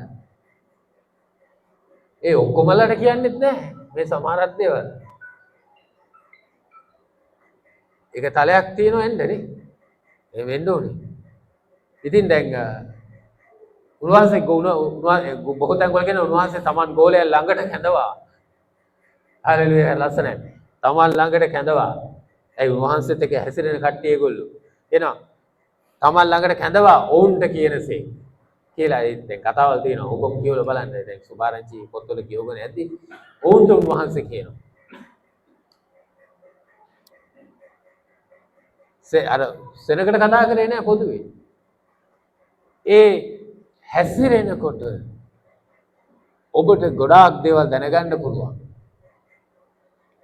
ඒ ඔක්කොමලට කියන්නෙත් නැහැ මේ සමහරක් දේවල්. ඒක තලයක් තියෙනවා එන්නනේ. ඒ වෙන්න ඕනේ. ඉතින් දැන් උන්වහන්සේ බොහෝ තැන් වල කියන උන්වහන්සේ Taman ගෝලයන් ළඟට කැඳවා. හalleluya ලස්සනයි. Taman ළඟට කැඳවා. ඒ උන්වහන්සේත් එක්ක හැසිරෙන කට්ටිය ඒගොල්ලෝ. එනවා. Taman ළඟට කැඳවා ඔවුන්ට කියනසේ කියලා දැන් කතාවල් තියෙනවා. ඔබ කියවලා බලන්න. දැන් සුභාරංචි පොත්වල කියවගෙන ඇද්දි ඔවුන්ට උන්වහන්සේ කියනවා. අර සෙනකට කතා කරේ නෑ පොදුවේ. ඒ හැසිරෙනකොට ඔබට ගොඩාක් දේවල් දැනගන්න පුළුවන්.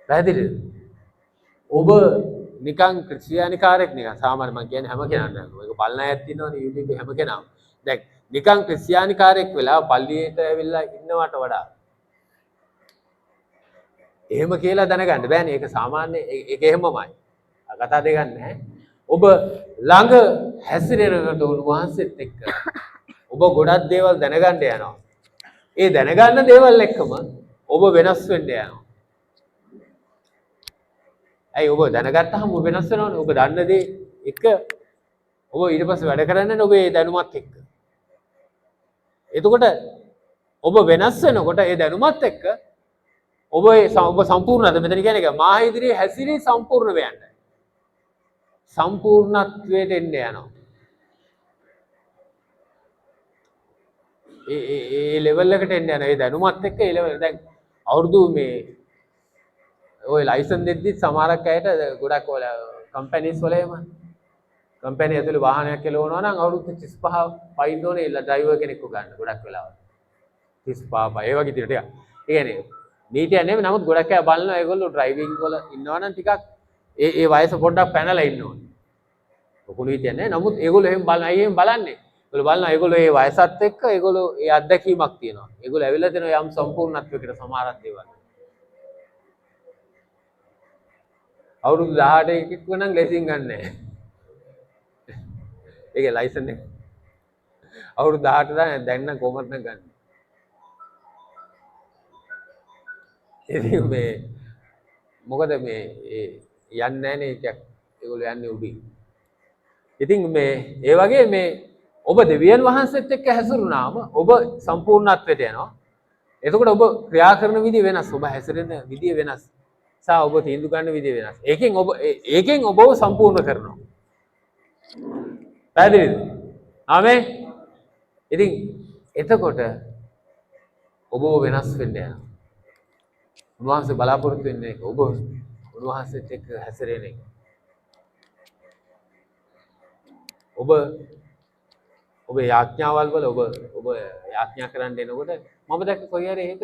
පැහැදිලිද? ඔබ නිකන් ක්‍රිස්තියානිකාරයෙක් නිකන් සාමාන්‍ය මම කියන්නේ හැම කෙනාම නෑ. ඒක බලන අයත් ඉන්නවනේ YouTube හැම කෙනාම. දැන් නිකන් ක්‍රිස්තියානිකාරයෙක් වෙලා පල්ලියට ඇවිල්ලා ඉන්නවට වඩා එහෙම කියලා දැනගන්න බෑනේ. ඒක සාමාන්‍ය ඒක එහෙමමයි. කතා දෙකක් නැහැ. ඔබ ළඟ හැසිරෙනකොට උන්වහන්සේත් එක්ක ඔබ ගොඩක් දේවල් දැනගන්න යනවා. ඒ දැනගන්න දේවල් එක්කම ඔබ වෙනස් වෙන්න යනවා. ඇයි ඔබ දැනගත්තාම ඔබ වෙනස් වෙනවනේ. ඔබ දන්න දේ එක ඔබ ඊට පස්සේ වැඩ කරන්නේ ඔබේ දැනුමත් එක්ක. එතකොට ඔබ වෙනස් වෙනකොට ඒ දැනුමත් එක්ක ඔබ සම්පූර්ණද මෙතන කියන්නේ මා ඉදිරියේ හැසිරී සම්පූර්ණ වෙන්න. සම්පූර්ණත්වයට එන්න යනවා. ඒ ලෙවල් එකට එන්න යනවා. ඒ දැනුමත් එක්ක ඒ ලෙවල් දැන් අවුරුදු මේ ඔය ලයිසන් දෙද්දි සමහරක් අයට ගොඩක් ඔය කම්පැනිස් වල එහෙම කම්පැනි ඇතුලේ වාහනයක් කෙලවනවා නම් අවුරුදු 35 පයින් ඕනේ ඩ්‍රයිවර් කෙනෙක්ව ගන්න ගොඩක් වෙලාවට. 35 ඒ වගේ විදිහට ටිකක්. ඒ කියන්නේ නීතිය නෙමෙයි නමුත් ගොඩක් අය බලනවා ඒගොල්ලෝ ඩ්‍රයිවිං වල ඉන්නවා නම් ටිකක් ඒ වයස පොඩ්ඩක් පැනලා ඉන්න ඕනේ. ලොකු නීතියක් නෑ. නමුත් ඒගොල්ලෝ එහෙම බලන අය එහෙම බලන්නේ. ඒගොල්ලෝ බලනවා ඒගොල්ලෝ ඒ වයසත් එක්ක ඒගොල්ලෝ ඒ අත්දැකීමක් තියෙනවා. ඒගොල්ලෝ ඇවිල්ලා දෙනවා යම් සම්පූර්ණත්වයකට සමහරක් දේවල්. අවුරුදු 18 එකෙක් වුණනම් ලයිසන් ගන්න නෑ. ඒකේ ලයිසන් එක අවුරුදු 18 දැන් නම් කොහොමද ගන්න. ඉතින් මේ මොකද මේ යන්නේ නැහනේ ඒක ඒගොල්ලෝ යන්නේ උඩින්. ඉතින් මේ ඒ වගේ මේ ඔබ දෙවියන් වහන්සේත් එක්ක හැසිරුණාම ඔබ සම්පූර්ණත්වයට යනවා. එතකොට ඔබ ක්‍රියා කරන විදිය වෙනස්, ඔබ හැසිරෙන විදිය වෙනස්. සා ඔබ තීන්දුව ගන්න විදිය වෙනස්. ඒකෙන් ඔබව සම්පූර්ණ කරනවා. පැහැදිලිද? ආමේන්. ඉතින් එතකොට ඔබ වෙනස් වෙන්න යනවා. උන්වහන්සේ බලාපොරොත්තු වෙන්නේ ඔබ උන්වහන්සේත් එක්ක හැසිරෙන එක. ඔබේ යාඥාවල් වල ඔබ යාඥා කරන්න එනකොට මම දැක්ක කොහේ හරි ඒක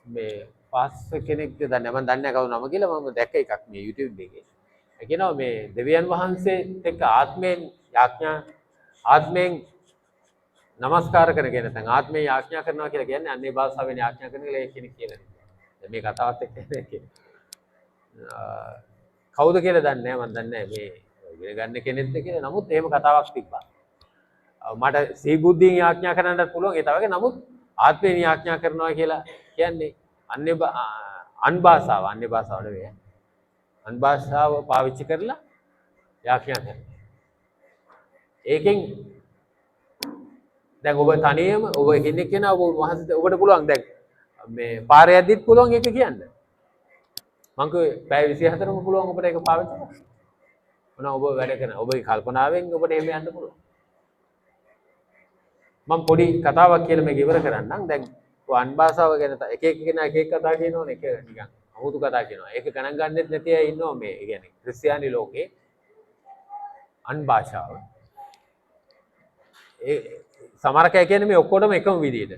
මේ පාස්ටර් කෙනෙක්ද දන්නේ මම දන්නේ නැහැ කවුරු නම කියලා මම දැක්ක එකක් මේ YouTube එකේ. ඒ කියනවා මේ දෙවියන් වහන්සේත් එක්ක ආත්මයෙන් නමස්කාර කරගෙන නැත්නම් ආත්මයෙන් යාඥා කරනවා කියලා කියන්නේ අන්නේ භාෂාවෙන් යාඥා කරන කියලා ඒ කෙනෙක් කියලා. දැන් මේ කතාවත් එක්ක කවුද කියලා දන්නේ නැහැ මම දන්නේ නැහැ මේ ඉගෙන ගන්න කෙනෙක්ද කියලා. නමුත් එහෙම කතාවක් තිබ්බා. මට සීබුද්ධියෙන් යාඥා කරන්නත් පුළුවන් ඒ වගේ. නමුත් ආත්මයෙන් යාඥා කරනවා කියලා කියන්නේ අන් භාෂාව නෙවෙයි. අන් භාෂාව පාවිච්චි කරලා යාඥා කරනවා. ඒකෙන් දැන් ඔබ තනියම ඔබ කෙනෙක් කෙනා ඔබ වහන්සේ ඔබට පුළුවන් දැන් මේ පාරේ යද්දිත් පුළුවන් ඒක කියන්න. මං කිව්වේ පැය 24ම පුළුවන් ඔබට ඒක පාවිච්චි කරන්න. මොනවා ඔබ වැඩ කරන ඔබේ කල්පනාවෙන් ඔබට එහෙම යන්න පුළුවන්. මම පොඩි කතාවක් කියලා මේක ඉවර කරන්නම්. දැන් අන් භාෂාව ගැන එක කෙනා එක කතා කියනවනේ. ඒක නිකන් අමුතු කතා කියනවා. ඒක ගණන් ගන්නෙත් නැති අය ඉන්නවා මේ. ඒ කියන්නේ ක්‍රිස්තියානි ලෝකේ අන් භාෂාව. ඒ සමහර අය කියන්නේ මේ ඔක්කොටම එකම විදියට.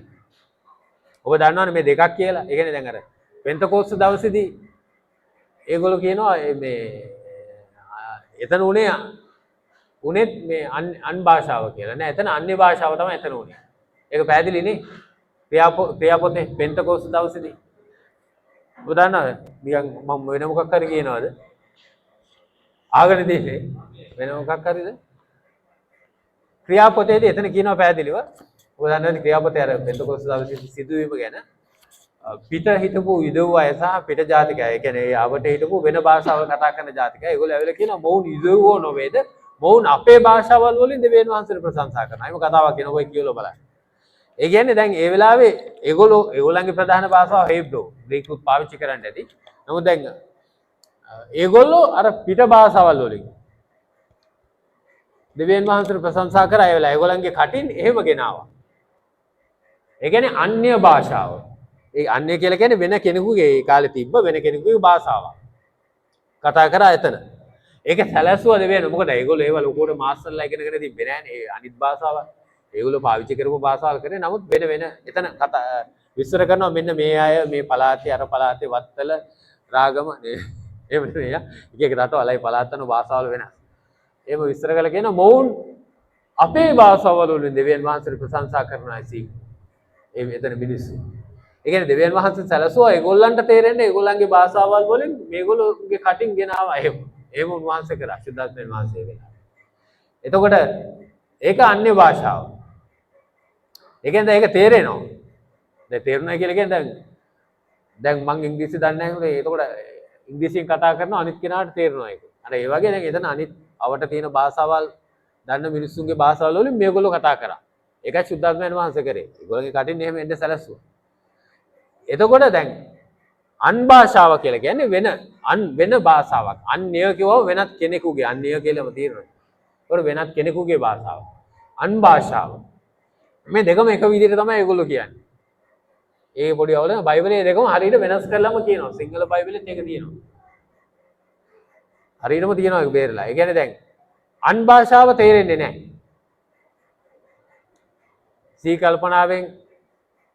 ඔබ දන්නවනේ මේ දෙකක් කියලා. ඒ කියන්නේ දැන් අර පෙන්තකෝස්ත දවසේදී ඒගොල්ලෝ කියනවා මේ එතන උනේත් මේ අන් භාෂාව කියලා නෑ. එතන අන්‍ය භාෂාව තමයි එතන උනේ. ඒක පැහැදිලි නේ? ක්‍රියාපොතේ පෙන්තකෝස්ත දවසේදී. ඔබ දන්නවද? නිකන් මම වෙන මොකක් හරි කියනවද? ආගන දෙන්නේ වෙන මොකක් හරිද? ක්‍රියාපොතේදී එතන කියනවා පැහැදිලිව. ඔබ දන්නවනේ ක්‍රියාපොතේ අර පෙන්තකෝස්ත දවසේ සිදුවීම ගැන පිට හිටපු යුදෙව් අය සහ පිට ජාතික අය. ඒ කියන්නේ ආවට හිටපු වෙන භාෂාවල් කතා කරන ජාතික අය. ඒගොල්ලෝ ඇවිල්ලා කියනවා මොවුන් යුදෙව්වෝ නොවේද? මොවුන් අපේ භාෂාවල් වලින් දෙවියන් වහන්සේට ප්‍රශංසා කරනවා. එහෙම කතාවක් කියනවා ඔය කියලා බලන්න. ඒ කියන්නේ දැන් ඒ වෙලාවේ ඒගොල්ලන්ගේ ප්‍රධාන භාෂාව හේබ්‍රෝ. ග්‍රීකුත් පාවිච්චි කරන්න ඇති. නමුත් දැන් ඒගොල්ලෝ අර පිට භාෂාවල් වලින් දෙවියන් වහන්සේට ප්‍රශංසා කරා. ඒ වෙලාව ඒගොල්ලන්ගේ කටින් එහෙම ගෙනාවා. ඒ කියන්නේ අන්‍ය භාෂාව. ඒ අන්‍ය කියලා කියන්නේ වෙන කෙනෙකුගේ ඒ කාලේ තිබ්බ වෙන කෙනෙකුගේ භාෂාවක්. කතා කරා එතන. ඒක සැලැස්සුවා දෙවියන්. මොකද ඒගොල්ලෝ ඒව ලොකෝට මාස්ටර්ලා ඉගෙනගෙන තිබ්බේ නෑනේ. ඒ අනිත් භාෂාව. ඒගොල්ලෝ පාවිච්චි කරපු භාෂාවල් කරේ. නමුත් වෙන එතන කතා විස්තර කරනවා මෙන්න මේ අය මේ පළාතේ අර පළාතේ වත්තල රාගම එහෙම නෙවෙයි. එක රටවලයි පළාතන භාෂාවල් වෙනස්. එහෙම විස්තර කරලා කියනවා මොවුන් අපේ භාෂාවල් වලින් දෙවියන් වහන්සේට ප්‍රශංසා කරනවා ඇසී. එතන මිනිස්සු. ඒ කියන්නේ දෙවියන් වහන්සේ සැලසුවා ඒගොල්ලන්ට තේරෙන්නේ ඒගොල්ලන්ගේ භාෂාවල් වලින් මේගොල්ලෝගේ කටින් ගෙනාවා එහෙම. එහෙම උන්වහන්සේ කරා සිද්ධාර්ථයන් වහන්සේ වෙලා. එතකොට ඒක අන්‍ය භාෂාව. ඒ කියන්නේ ඒක තේරෙනවා. දැන් තේරුණා කියලා කියන්නේ දැන් දැන් මං ඉංග්‍රීසි දන්නේ නැහැ නේ. එතකොට ඉංග්‍රීසියෙන් කතා කරන අනිත් කෙනාට තේරෙනවා ඒක. අර ඒ වගේ දැන් එතන අනිත් අවට තියෙන භාෂාවල් දන්න මිනිස්සුන්ගේ භාෂාවල් වලින් මේගොල්ලෝ කතා කරා. ඒකයි සුද්ධාත්මයන් වහන්සේ කරේ. ඒගොල්ලන්ගේ කටින් එහෙම එන්න සැලැස්සුවා. එතකොට දැන් අන් භාෂාව කියලා කියන්නේ වෙන භාෂාවක්. අන්‍ය කියවම වෙනත් කෙනෙකුගේ අන්‍ය කියලාම තියෙනවා. ඒකට වෙනත් කෙනෙකුගේ භාෂාව. අන් භාෂාව. මේ දෙකම එක විදිහට තමයි ඒගොල්ලෝ කියන්නේ. ඒ පොඩි අවුල බයිබලයේ දෙකම හරියට වෙනස් කරලාම කියනවා. සිංහල බයිබලෙත් ඒක තියෙනවා. හරියටම තියෙනවා ඒක බේරලා. ඒ කියන්නේ දැන් අන් භාෂාව තේරෙන්නේ නැහැ. සී කල්පනාවෙන්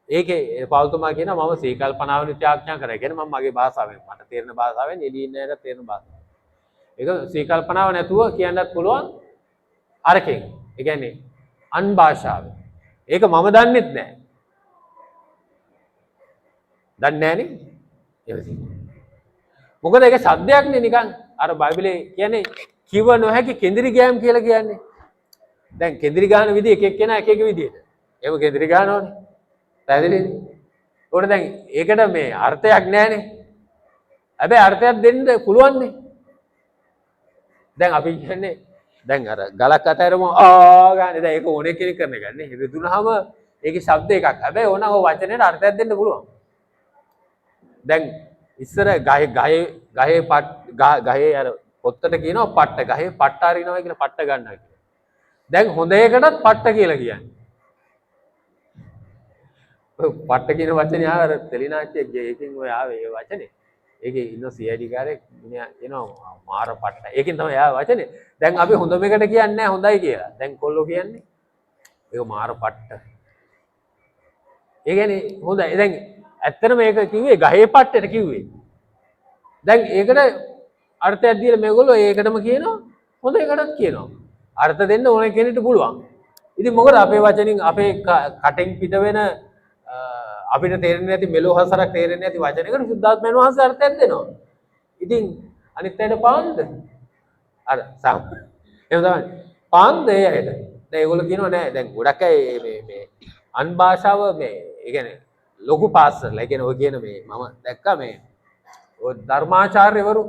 ඒකේ පෞල්තුමා කියනවා මම සී කල්පනාවෙන් ත්‍යාඥා කරා. කියන්නේ මම මගේ භාෂාවෙන් මට තේරෙන භාෂාවෙන් එළියේ ඉන්නයට තේරෙන භාෂාව. ඒක සී කල්පනාව නැතුව කියන්නත් පුළුවන් අරකින්. ඒ කියන්නේ අන් භාෂාව. ඒක මම දන්නෙත් නැහැ. දන්නේ නැහනේ. මොකද ඒක શબ્දයක් නේ නිකන් අර බයිබලේ කියන්නේ කිව නොහැකි කෙඳිරි ගෑම් කියලා කියන්නේ. දැන් කෙඳිරි ගහන විදිහ එක එක්කෙනා එක එක විදිහට. එහෙම කෙඳිරි ගහනවනේ. පැහැදිලිද? උඩ දැන් ඒකට මේ අර්ථයක් නැහනේ. හැබැයි අර්ථයක් දෙන්න පුළුවන් නේ. දැන් අපි කියන්නේ දැන් අර ගලක් අතහැරම ගානේ දැන් ඒක ඕනේ කෙනෙක් කරන එක නේ. රිදුනහම ඒකේ શબ્ද එකක්. හැබැයි ඕන ඔය වචනේට අර්ථයක් දෙන්න පුළුවන්. දැන් ඉස්සර ගහේ අර පොත්තට කියනවා පට්ට ගහේ පට්ට අරිනවා කියලා පට්ට ගන්නවා කියලා. දැන් හොඳ එකටත් පට්ට කියලා කියන්නේ. ඔය පට්ට කියන වචනේ ආවර තෙලිනාච්චියේ ඒකෙන් ඔය ආවේ ඒ වචනේ. ඒකේ ඉන්න CID කාරේ කියනවා මාර පට්ට. ඒකෙන් තමයි ආව වචනේ. දැන් අපි හොඳ මේකට කියන්නේ නැහැ හොඳයි කියලා. දැන් කොල්ලෝ කියන්නේ ඒක මාර පට්ට. ඒ කියන්නේ හොඳයි. දැන් ඇත්තටම මේක කිව්වේ ගහේ පට්ටට කිව්වේ. දැන් ඒකට අර්ථයක් දීලා මේගොල්ලෝ ඒකටම කියනවා හොඳ එකටත් කියනවා. අර්ථ දෙන්න ඕන කෙනෙක්ට පුළුවන්. ඉතින් මොකද අපේ වචනින් අපේ කටෙන් පිට වෙන අපිට තේරෙන්නේ නැති මෙලෝ හසරක් තේරෙන්නේ නැති වචනයකට සුද්ධාත්මයන් වහන්සේ අර්ථයක් දෙනවා. ඉතින් අනිත් අයට පාන්ද? අර සම්. එහෙම තමයි. පාන්ද ඒ අයට. දැන් ඒගොල්ලෝ කියනවා නෑ දැන් ගොඩක් අය මේ අන් භාෂාව මේ ඒ කියන්නේ ලොකු පාස්සරලා. ඒ කියන්නේ ඔය කියන මේ මම දැක්කා මේ ඔය ධර්මාචාර්යවරු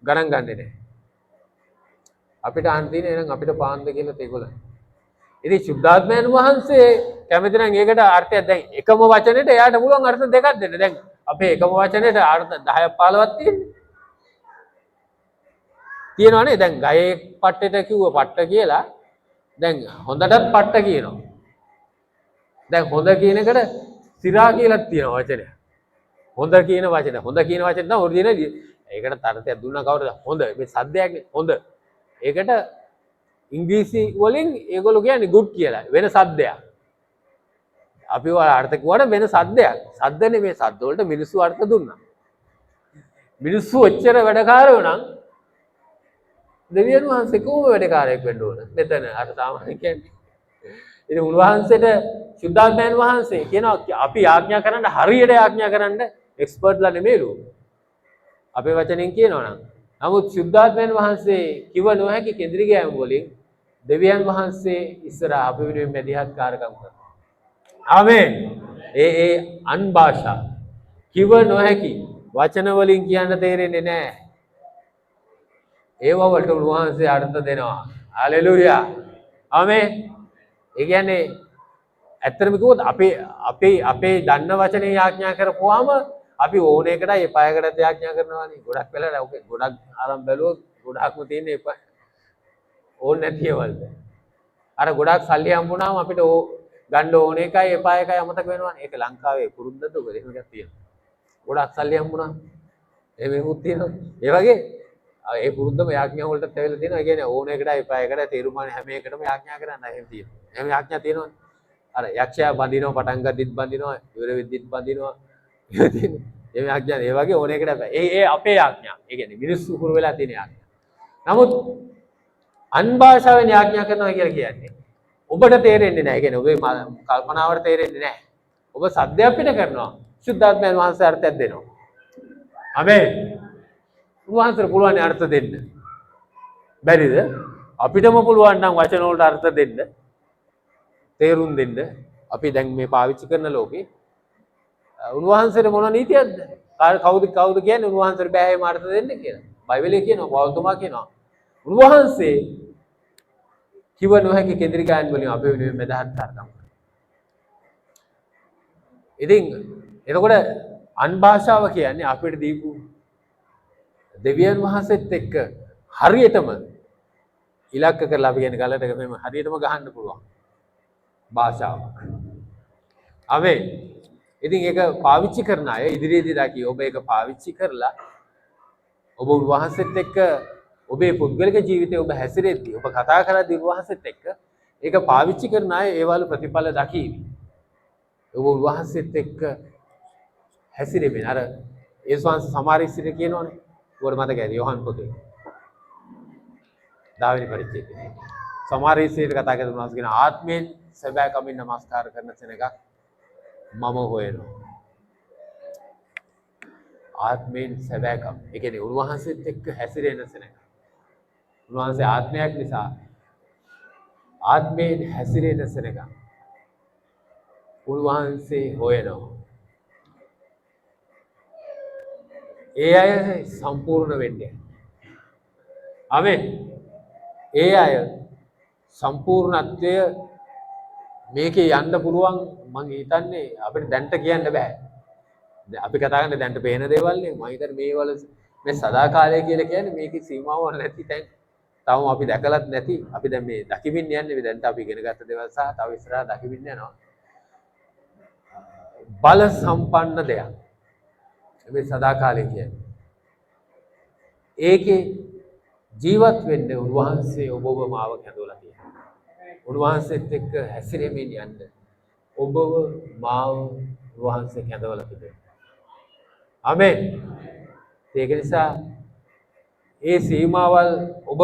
ගණන් ගන්නේ නැහැ. අපිට අහන්න තියෙන්නේ එහෙනම් අපිට පාන්ද කියලා ඒගොල්ලෝ. ඉතින් සුද්ධාත්මයන් වහන්සේ කැමති නම් ඒකට අර්ථයක් දැන් එකම වචනෙට එයාට පුළුවන් අර්ථ දෙකක් දෙන්න. දැන් අපේ එකම වචනෙට අර්ථ 10ක් 15ක් තියෙන්නේ. තියෙනවනේ දැන් ගහේ පට්ටෙට කිව්ව පට්ට කියලා. දැන් හොඳටත් පට්ට කියනවා. දැන් හොඳ කියන එකට සිරා කියලා තියෙනවා වචනය. හොඳ කියන වචන. හොඳ කියන වචන තමයි ඔරිජිනල්. ඒකට අර්ථයක් දුන්නා කවුරුද? හොඳ. මේ සද්දයක් නේ හොඳ. ඒකට ඉංග්‍රීසි වලින් ඒගොල්ලෝ කියන්නේ good කියලා. වෙන සද්දයක්. අපි ඔය අර්ථ කිව්වට වෙන සද්දයක්. සද්දනේ මේ සද්ද වලට මිනිස්සු අර්ථ දුන්නා. මිනිස්සු ඔච්චර වැඩකාරයෝ නම් දෙවියන් වහන්සේ කොහොම වැඩකාරයෙක් වෙන්න ඕන? මෙතන අර සාමාන්‍ය කියන්නේ. ඉතින් උන්වහන්සේට සුද්ධාත්මයන් වහන්සේ කියනවා අපි ආඥා කරන්න හරියට ආඥා කරන්න එක්ස්පර්ට්ලා නෙමෙයිලු. අපේ වචනෙන් කියනවා නම්. නමුත් සුද්ධාත්මයන් වහන්සේ කිව නොහැකි කෙඳිරි ගෑම් වලින් දෙවියන් වහන්සේ ඉස්සරහා අපි වෙනුවෙන් මැදිහත් කාර්යකම් කරනවා. ආමේන්. ඒ අන් භාෂා කිව නොහැකි වචන වලින් කියන්න තේරෙන්නේ නැහැ. ඒව වලට උන්වහන්සේ අර්ථ දෙනවා. හලෙලූයා. ආමේන්. ඒ කියන්නේ ඇත්තටම කිව්වොත් අපේ දන්න වචනේ ආඥා කරපුවාම අපි ඕන එකටයි එපා එකට ආඥා කරනවානේ. ගොඩක් වෙලා ඔක ගොඩක් ආරම්භ බැලුවොත් ගොඩක්ම තියෙන එපා ඕන නැති ඒවල්ද. අර ගොඩක් සල්ලි හම්බුනාම අපිට ගන්න ඕන එකයි එපා එකයි අමතක වෙනවානේ. ඒක ලංකාවේ පුරුද්දද ඔබ එහෙම එකක් තියෙනවා. ගොඩක් සල්ලි හම්බුනාම එහෙමකුත් තියෙනවා. ඒ වගේ ඒ පුරුද්දම ආඥා වලට තැවිලා තියෙනවා. ඒ කියන්නේ ඕන එකටයි එපා එකට තීරුමානේ හැම එකටම ආඥා කරන්න එහෙම තියෙනවා. එහෙම ආඥා තියෙනවනේ. අර යක්ෂයා බඳිනවා පටන් ගද්දිත් බඳිනවා ඉවර වෙද්දිත් බඳිනවා. එහෙම ආඥා ඒ වගේ ඕන එකට බෑ. ඒ අපේ ආඥා. ඒ කියන්නේ මිනිස්සු හුරු වෙලා තියෙන ආඥා. නමුත් අන් භාෂාවෙන් ආඥා කරනවා කියලා කියන්නේ ඔබට තේරෙන්නේ නැහැ. ඒ කියන්නේ ඔබේ කල්පනාවට තේරෙන්නේ නැහැ. ඔබ සද්දයක් පිට කරනවා. සුද්ධාත්මයන් වහන්සේ අර්ථයක් දෙනවා. ආමේන්. උන්වහන්සේට පුළුවන් අර්ථ දෙන්න. බැරිද? අපිටම පුළුවන් නම් වචන වලට අර්ථ දෙන්න. තේරුම් දෙන්න. අපි දැන් මේ පාවිච්චි කරන ලෝකේ උන්වහන්සේට මොන නීතියක්ද? කවුද කියන්නේ උන්වහන්සේට බෑ එහෙම අර්ථ දෙන්න කියලා. බයිබලයේ කියනවා පෞල්තුමා කියනවා. උන්වහන්සේ කිව නොහැකි කේන්ද්‍රිකායන් වලින් අපේ වෙනුවෙන් මදහත් කරගන්න. ඉතින් එතකොට අන් භාෂාව කියන්නේ අපිට දීපු දෙවියන් වහන්සේත් එක්ක හරියටම ඉලක්ක කරලා අපි කියන්නේ ගලට මෙහෙම හරියටම ගහන්න පුළුවන් භාෂාවක්. ආමේන්. ඉතින් ඒක පාවිච්චි කරන අය ඉදිරියේදී දකි ඔබ ඒක පාවිච්චි කරලා ඔබ උන්වහන්සේත් එක්ක ඔබේ පුද්ගලික ජීවිතේ ඔබ හැසිරෙද්දී ඔබ කතා කරද්දී උන්වහන්සේත් එක්ක ඒක පාවිච්චි කරන අය ඒවලු ප්‍රතිඵල දකිවි. ඔබ උන්වහන්සේත් එක්ක හැසිරෙමින් අර යේසුස් වහන්සේ සමහර ඉස්සිර කියනවනේ. ඔබට මතකයි යෝහන් පොතේ 10 වෙනි පරිච්ඡේදයේ. සමහර ඉස්සිරට කතා කරන උන්වහන්සේ කියන ආත්මයෙන් සැබෑ කමින් නමස්කාර කරන සෙනඟක් මම හොයනවා. ආත්මයෙන් සැබෑකම්. ඒ කියන්නේ උන්වහන්සේත් එක්ක හැසිරෙන සෙනඟ. උන්වහන්සේ ආත්මයක් නිසා ආත්මයෙන් හැසිරෙන සෙනඟ. උන්වහන්සේ හොයනවා. ඒ අය සම්පූර්ණ වෙන්නේ. ආමෙන්. ඒ අය සම්පූර්ණත්වය මේකේ යන්න පුළුවන් මම හිතන්නේ අපිට දැන්ට කියන්න බෑ. අපි කතා කරන්නේ දැන්ට පේන දේවල් නේ. මම හිතන්නේ මේවල මේ සදාකාලය කියලා කියන්නේ මේකේ සීමාවක් නැති තැන්. තාම අපි දැකලත් නැති. අපි දැන් මේ දකිමින් යන්නේ මේ දැන්ට අපි ඉගෙන ගත්ත දේවල් සහ තව ඉස්සරහා දකිමින් යනවා. බල සම්පන්න දෙයක්. මේ සදාකාලය කියන්නේ. ඒකේ ජීවත් වෙන්න උන්වහන්සේ ඔබව මාව කැඳවලා තියෙනවා. උන්වහන්සේත් එක්ක හැසිරෙමින් යන්න ඔබව මාව උන්වහන්සේ කැඳවලා තිබෙනවා. ආමේන්. ඒක නිසා ඒ සීමාවල් ඔබ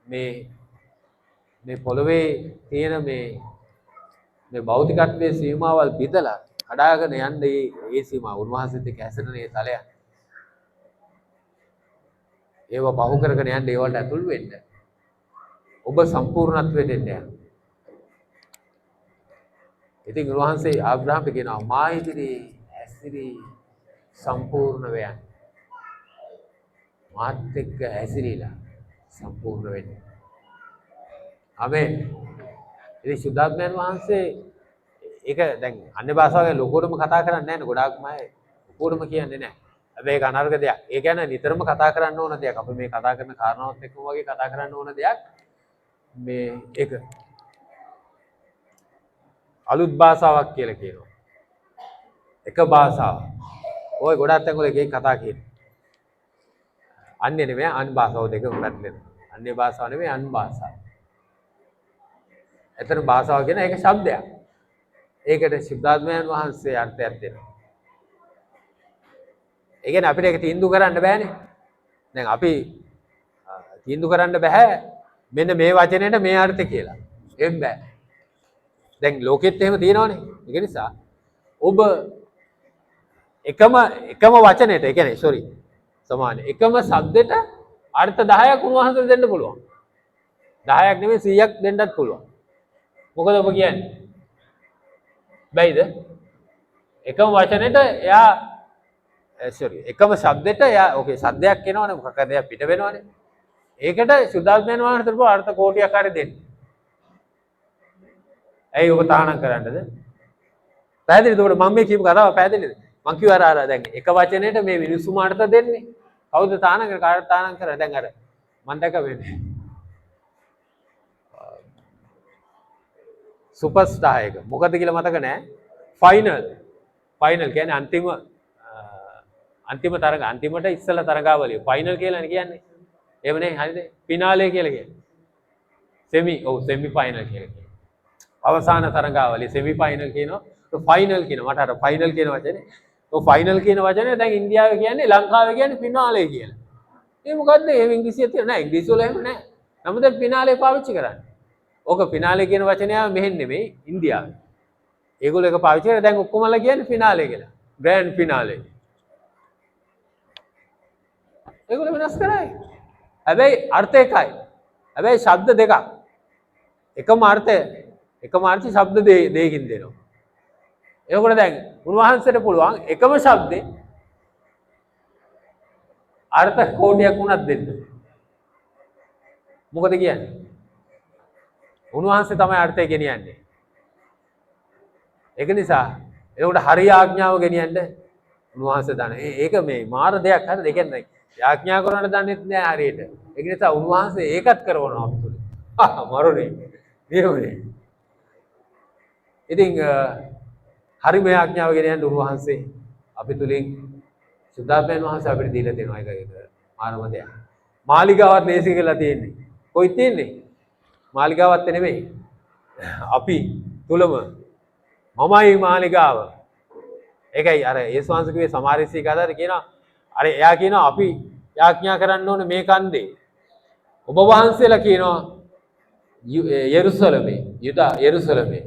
මේ පොළවේ තියෙන මේ භෞතිකත්වයේ සීමාවල් බිඳලා කඩාගෙන යන්න ඒ සීමාව උන්වහන්සේත් එක්ක හැසිරෙන ඒ තලයන් ඒව බහු කරගෙන යන්න ඒවලට ඇතුල් වෙන්න ඔබ සම්පූර්ණත්වයට එන්න යනවා. ඉතින් උන්වහන්සේ ආබ්‍රහම්ට කියනවා මා ඉදිරියේ හැසිරී සම්පූර්ණ වෙයන්. මාත් එක්ක හැසිරීලා සම්පූර්ණ වෙන්න. ආමේන්. ඉතින් සුද්ධාත්මයන් වහන්සේ ඒක දැන් අන්‍ය භාෂාවෙන් ලොකෝටම කතා කරන්නේ නැහැ නේ. ගොඩාක්ම අය ලොකෝටම කියන්නේ නැහැ. හැබැයි ඒක අනර්ග දෙයක්. ඒ කියන්නේ නිතරම කතා කරන්න ඕන දෙයක්. අපි මේ කතා කරන කාරණාවත් එක්කම වගේ කතා කරන්න ඕන දෙයක්. මේ ඒක අලුත් භාෂාවක් කියලා කියනවා. එක භාෂාවක්. ඔය ගොඩක් තැන්වල එකේ කතා කියනවා. අන්‍ය නෙමෙයි අන් භාෂාව දෙක උගත් වෙන. අන්‍ය භාෂාව නෙමෙයි අන් භාෂාව. එතන භාෂාව කියන එක શબ્දයක්. ඒකට සුද්ධාත්මයන් වහන්සේ අර්ථයක් දෙනවා. ඒ කියන්නේ අපිට ඒක තීන්දුව කරන්න බෑනේ. දැන් අපි තීන්දුව කරන්න බෑ මෙන්න මේ වචනේට මේ අර්ථය කියලා. එහෙම බෑ. දැන් ලෝකෙත් එහෙම තියෙනවනේ. ඒක නිසා ඔබ එකම වචනේට ඒ කියන්නේ සමාන එකම શબ્දෙට අර්ථ 10ක් උන්වහන්සේට දෙන්න පුළුවන්. 10ක් නෙමෙයි 100ක් දෙන්නත් පුළුවන්. මොකද ඔබ කියන්නේ? බැයිද? එකම වචනෙට එයා එකම શબ્දෙට එයා ඕකේ શબ્දයක් එනවනේ මොකක් හරි දෙයක් පිට වෙනවනේ. ඒකට සුද්ධාත්මයන් වහන්සේට පුළුවන් අර්ථ කෝටියක් හරි දෙන්න. ඇයි ඔබ තහනම් කරන්නද? පැහැදිලිද? උඩ මම මේ කියපු කතාව පැහැදිලිද? මං කිව්වා අර දැන් එක වචනේට මේ මිනිස්සුම අර්ථ දෙන්නේ. කවුද තහනම් කරන්නේ? කාටද තහනම් කරන්නේ? දැන් අර මම දැක වෙන්නේ. සුපර්ස්ටාර් එක. මොකද කියලා මතක නැහැ. ෆයිනල් කියන්නේ අන්තිම තරඟ අන්තිමට ඉස්සලා තරඟාවලිය. ෆයිනල් කියලානේ කියන්නේ. එහෙම නේ හරිද? ෆිනාලේ කියලා කියන්නේ. සෙමි ෆයිනල් කියලා කියන්නේ. අවසාන තරඟාවලිය සෙමි ෆයිනල් කියනවා. ෆයිනල් කියනවා. මට අර ෆයිනල් කියන වචනේ. ෆයිනල් කියන වචනේ දැන් ඉන්දියාවේ කියන්නේ ලංකාවේ කියන්නේ ෆිනාලේ කියලා. ඒ මොකද්ද? එහෙම ඉංග්‍රීසියේ තියෙන නෑ. ඉංග්‍රීසි වල එහෙම නෑ. නමුත් දැන් ෆිනාලේ පාවිච්චි කරන්නේ. ඕක ෆිනාලේ කියන වචනය මෙහෙන් නෙමෙයි ඉන්දියාවේ. ඒගොල්ලෝ ඒක පාවිච්චි කරලා දැන් ඔක්කොමලා කියන්නේ ෆිනාලේ කියලා. ග්‍රෑන්ඩ් ෆිනාලේ. ඒගොල්ලෝ වෙනස් කරයි. හැබැයි අර්ථ එකයි. හැබැයි ශබ්ද දෙකක්. එකම අර්ථය ශබ්ද දෙකකින් දෙනවා. ඒකට දැන් උන්වහන්සේට පුළුවන් එකම ශබ්දේ අර්ථ කෝටියක් වුණත් දෙන්න. මොකද කියන්නේ? උන්වහන්සේ තමයි අර්ථය ගෙනියන්නේ. ඒක නිසා ඒකට හරිය ආඥාව ගෙනියන්න උන්වහන්සේ දන්න. ඒක මේ මාර දෙයක් හරිද? ඒ කියන්නේ ආඥා කරන්න දන්නෙත් නෑ හරියට. ඒක නිසා උන්වහන්සේ ඒකත් කරවනවා අපි තුල. මරුනේ. නියමනේ. ඉතින් හරි මේ ආඥාව ගෙනියන්න උන්වහන්සේ අපි තුලින් සුද්ධාපයන් වහන්සේ අපිට දීලා තියෙනවා ඒක මානව දෙයක්. මාලිගාවත් දේශි කියලා තියෙන්නේ. කොයි තියෙන්නේ? මාලිගාවත් නෙමෙයි. අපි තුලම මමයි මාලිගාව. ඒකයි අර යේසුස් වහන්සේ කිව්වේ සමාරිස්සී කතාවේ කියනවා අර එයා කියනවා අපි යාඥා කරන්න ඕනේ මේ කන්දේ. ඔබ වහන්සේලා කියනවා යෙරුසලමේ යෙරුසලමේ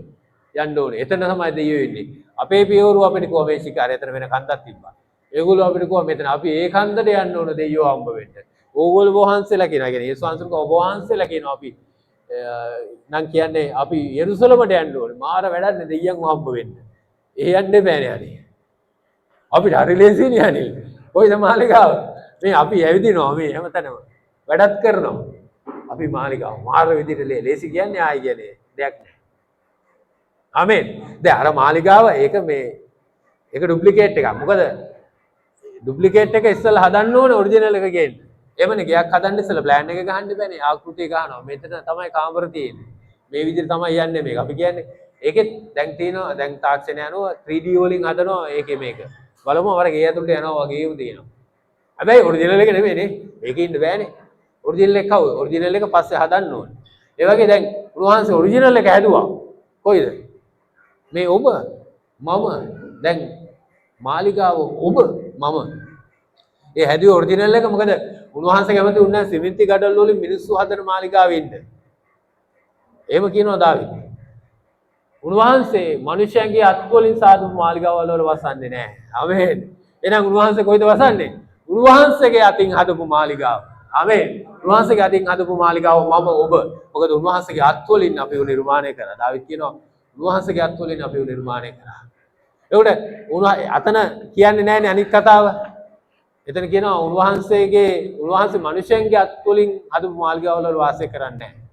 යන්න ඕනේ. එතන තමයි දෙයියෝ ඉන්නේ. අපේ පියවරු අපිට කිව්වා මේ ශිකාරය එතන වෙන කන්දක් තිබ්බා. ඒගොල්ලෝ අපිට කිව්වා මෙතන අපි ඒ කන්දට යන්න ඕන දෙයියෝ හම්බ වෙන්න. ඕගොල්ලෝ වහන්සේලා කියනවා. කියන්නේ යේසුස් වහන්සේ ඔබ වහන්සේලා කියනවා අපි නම් කියන්නේ අපි යෙරුසලමට යන්න ඕනේ. මාර වැඩක් නේ දෙයියන් හම්බ වෙන්න. ඒ යන්නේ බෑනේ අනේ. අපිට හරි ලේසියි අනිල්. කොයිද මාලිගාව? මේ අපි ඇවිදිනවා මේ හැමතැනම. වැඩක් කරනවා. අපි මාලිගාව මාර විදිහට ලේසි කියන්නේ ආයි කියන්නේ දෙයක් නෑ. ආමෙන්. දැන් අර මාලිගාව ඒක ඩුප්ලිකේට් එකක්. මොකද ඩුප්ලිකේට් එක ඉස්සෙල්ලා හදන්න ඕනේ ඔරිජිනල් එක ගේන්න. එමනේ ගයක් හදන්න ඉස්සෙල්ලා ප්ලෑන් එක ගහන්න බෑනේ. ආකෘතිය ගහනවා. මෙතන තමයි කාමර තියෙන්නේ. මේ විදිහට තමයි යන්නේ මේක. අපි කියන්නේ ඒකෙත් දැන් තියෙනවා දැන් තාක්ෂණය යනවා 3D වලින් හදනවා ඒකේ මේක. බලමු අර ගේ ඇතුළට යනවා වගේම තියෙනවා. හැබැයි ඔරිජිනල් එක නෙමෙයිනේ. ඒකේ ඉන්න බෑනේ. ඔරිජිනල් එක කවුද? ඔරිජිනල් එක පස්සේ හදන්න ඕනේ. ඒ වගේ දැන් උන්වහන්සේ ඔරිජිනල් එක හැදුවා. කොයිද? මේ ඔබ මම දැන් මාලිගාව ඔබ මම ඒ හැදුවේ ඔරිජිනල් එක මොකද උන්වහන්සේ කැමති උන්නේ සිමෙන්ති ගඩොල් වලින් මිනිස්සු හදන මාලිගාවේ ඉන්න. එහෙම කියනවා දාවිද. උන්වහන්සේ මිනිසයන්ගේ අත් වලින් සාදු මාලිගාවල් වල වසන්නේ නැහැ. ආමේන්. එහෙනම් උන්වහන්සේ කොයිද වසන්නේ? උන්වහන්සේගේ අතින් හදපු මාලිගාව. ආමේන්. උන්වහන්සේගේ අතින් හදපු මාලිගාව මම ඔබ. මොකද උන්වහන්සේගේ අත් වලින් අපිව නිර්මාණය කරා. දාවිද කියනවා උන්වහන්සේගේ අත් වලින් අපිව නිර්මාණය කරා. ඒකට අතන කියන්නේ නැහැනේ අනිත් කතාව. එතන කියනවා උන්වහන්සේ මිනිසයන්ගේ අත් වලින් හදපු මාලිගාවල් වල වාසය කරන්නේ නැහැ.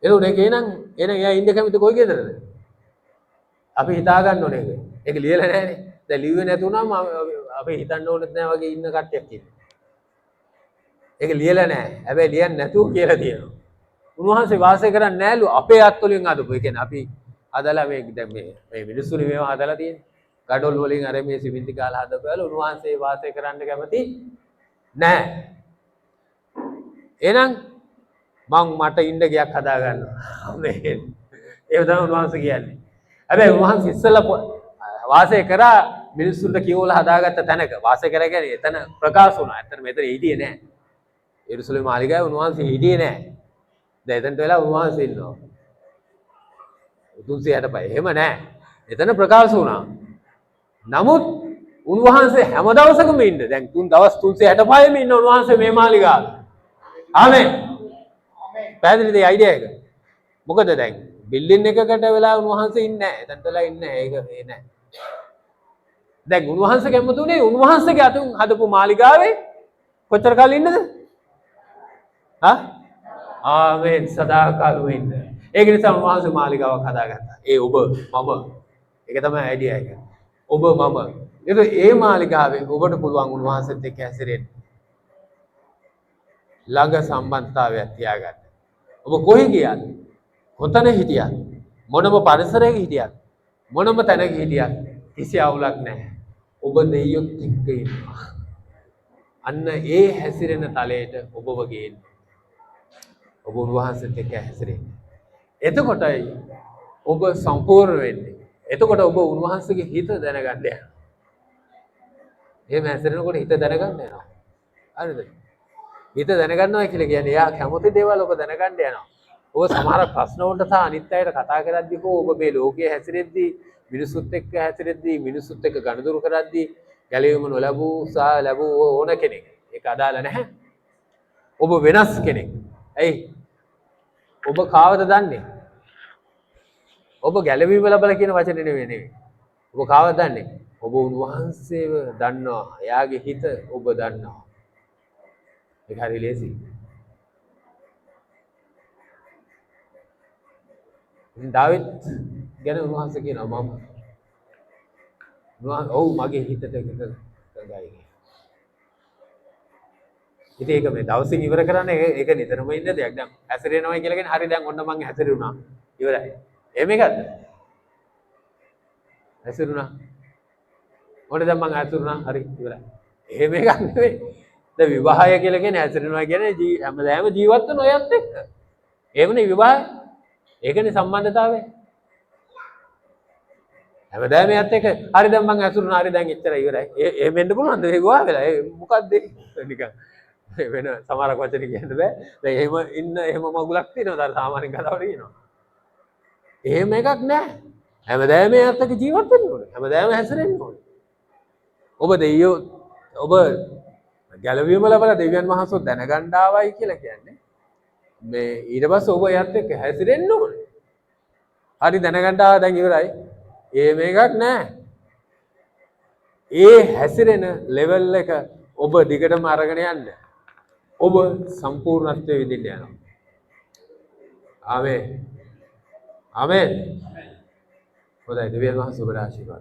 එතකොට එහෙනම් එයා ඉන්න කැමති කොයි ගෙදරද? අපි හිතා ගන්න ඕනේ ඒක. ඒක ලියලා නැහැනේ. දැන් ලිව්වේ නැති වුණාම අපි හිතන්න ඕනෙත් නැහැ වගේ ඉන්න කට්ටියක් ඉන්නේ. ඒක ලියලා නැහැ. හැබැයි ලියන්නේ නැතුව කියලා තියෙනවා. උන්වහන්සේ වාසය කරන්නේ නැහැලු අපේ අත් වලින් හදපු. ඒ කියන්නේ අපි හදලා මේ දැන් මේ මිනිස්සුනි මේවා හදලා තියෙන්නේ. ගඩොල් වලින් අර මේ සිමෙන්ති ගාලා හදපුවාල උන්වහන්සේ වාසය කරන්න කැමති නැහැ. එහෙනම් මට ඉන්න ගයක් හදා ගන්නවා. ආමේන්. ඒක තමයි උන්වහන්සේ කියන්නේ. හැබැයි උන්වහන්සේ ඉස්සෙල්ලා වාසය කරා මිනිස්සුන්ට කියවලා හදාගත්ත තැනක වාසය කරා කියන්නේ එතන ප්‍රකාශ වුණා. ඇත්තට මෙතන හිටියේ නැහැ. යෙරුසලම් මාලිගාවේ උන්වහන්සේ හිටියේ නැහැ. දැන් එතනට වෙලා උන්වහන්සේ ඉන්නවා. 365. එහෙම නැහැ. එතන ප්‍රකාශ වුණා. නමුත් උන්වහන්සේ හැම දවසකම ඉන්න. දැන් දවස් 365ෙම ඉන්න උන්වහන්සේ මේ මාලිගාවේ. ආමේන්. පැහැදිලිද මේ අයිඩියා එක? මොකද දැන් බිල්ඩින් එකකට වෙලා උන්වහන්සේ ඉන්නේ නැහැ. එතනට වෙලා ඉන්නේ නැහැ. ඒක නෑ. දැන් උන්වහන්සේ කැමතුනේ උන්වහන්සේගේ අතින් හදපු මාලිගාවේ කොච්චර කාලෙ ඉන්නද? ආමේන් සදාකාලෙම ඉන්න. ඒක නිසා උන්වහන්සේ මාලිගාවක් හදාගත්තා. ඒ ඔබ මම. ඒක තමයි අයිඩියා එක. ඔබ මම. ඒක ඒ මාලිගාවේ ඔබට පුළුවන් උන්වහන්සේත් එක්ක හැසිරෙන්න. ළඟ සම්බන්ධතාවයක් තියාගන්න. ඔබ කොහේ ගියත් කොතන හිටියත් මොනම පරිසරයක හිටියත් මොනම තැනක හිටියත් කිසි අවුලක් නැහැ. ඔබ දෙයියොත් එක්ක ඉන්නවා. අන්න ඒ හැසිරෙන තලයට ඔබව ගේන්න. ඔබ උන්වහන්සේත් එක්ක හැසිරෙන්න. එතකොටයි ඔබ සම්පූර්ණ වෙන්නේ. එතකොට ඔබ උන්වහන්සේගේ හිත දැනගන්න යනවා. එහෙම හැසිරෙනකොට හිත දැනගන්න යනවා. හරිද? හිත දැනගන්නවා කියලා කියන්නේ එයා කැමති දේවල් ඔබ දැනගන්න යනවා. ඔබ සමහර ප්‍රශ්න වලට සහ අනිත් අයට කතා කරද්දී ඔබ මේ ලෝකයේ හැසිරෙද්දී මිනිසුත් එක්ක හැසිරෙද්දී මිනිසුත් එක්ක ගනුදෙනු කරද්දී ගැලවීම නොලැබූ සහ ලැබූ ඕන කෙනෙක්. ඒක අදාළ නැහැ. ඔබ වෙනස් කෙනෙක්. ඇයි? ඔබ කාවද දන්නේ? ඔබ ගැලවීම ලැබලා කියන වචනේ නෙවෙයි. ඔබ කාවද දන්නේ? ඔබ උන්වහන්සේව දන්නවා. එයාගේ හිත ඔබ දන්නවා. ඒක හරි ලේසි. ඉතින් දාවිත් ගැන උන්වහන්සේ කියනවා ඔව් මගේ හිතට එකඟයි කියලා. ඉතින් ඒක මේ දවසින් ඉවර කරන්නේ ඒක නිතරම ඉන්න දෙයක්. දැන් හැසිරෙනවා කියලා කියන්නේ හරි දැන් ඔන්න මං හැසිරුණා. ඉවරයි. එහෙම එකක්ද? හැසිරුණා. ඔන්න දැන් මං හැසිරුණා. හරි ඉවරයි. එහෙම එකක් නෙවෙයි. දැන් විවාහය කියලා කියන්නේ හැසිරෙනවා කියන්නේ හැමදාම ජීවත් වෙන ඔයත් එක්ක. එහෙමනේ විවාහය. ඒකනේ සම්බන්ධතාවය. හැමදාම එයත් එක්ක හරි දැන් මං හැසිරුණා. හරි දැන් එච්චරයි ඉවරයි. එහෙම වෙන්න පුළුවන්ද? ඒ විවාහ වෙලා. ඒ මොකක්ද නිකන් වෙන සමහරක් වචන කියන්න බෑ. දැන් එහෙම මගුලක් තියෙනවා. අර සාමාන්‍ය කතාවට කියනවා. එහෙම එකක් නෑ. හැමදාම එයත් එක්ක ජීවත් වෙන්න ඕනේ. හැමදාම හැසිරෙන්න ඕනේ. ඔබ දෙයියෝ ඔබ ගැලවීම ලැබලා දෙවියන් වහන්සේ දැනගන්න ආවයි කියලා කියන්නේ මේ ඊට පස්සේ ඔබ එයත් එක්ක හැසිරෙන්න ඕනේ. හරි දැනගන්න ආවා දැන් ඉවරයි. එහෙම එකක් නෑ. ඒ හැසිරෙන ලෙවල් එක ඔබ දිගටම අරගෙන යන්න. ඔබ සම්පූර්ණත්වයේ විඳින්න යනවා. ආමේන්. ආමේන්. හොඳයි දෙවියන් වහන්සේ ඔබට ආශිර්වාද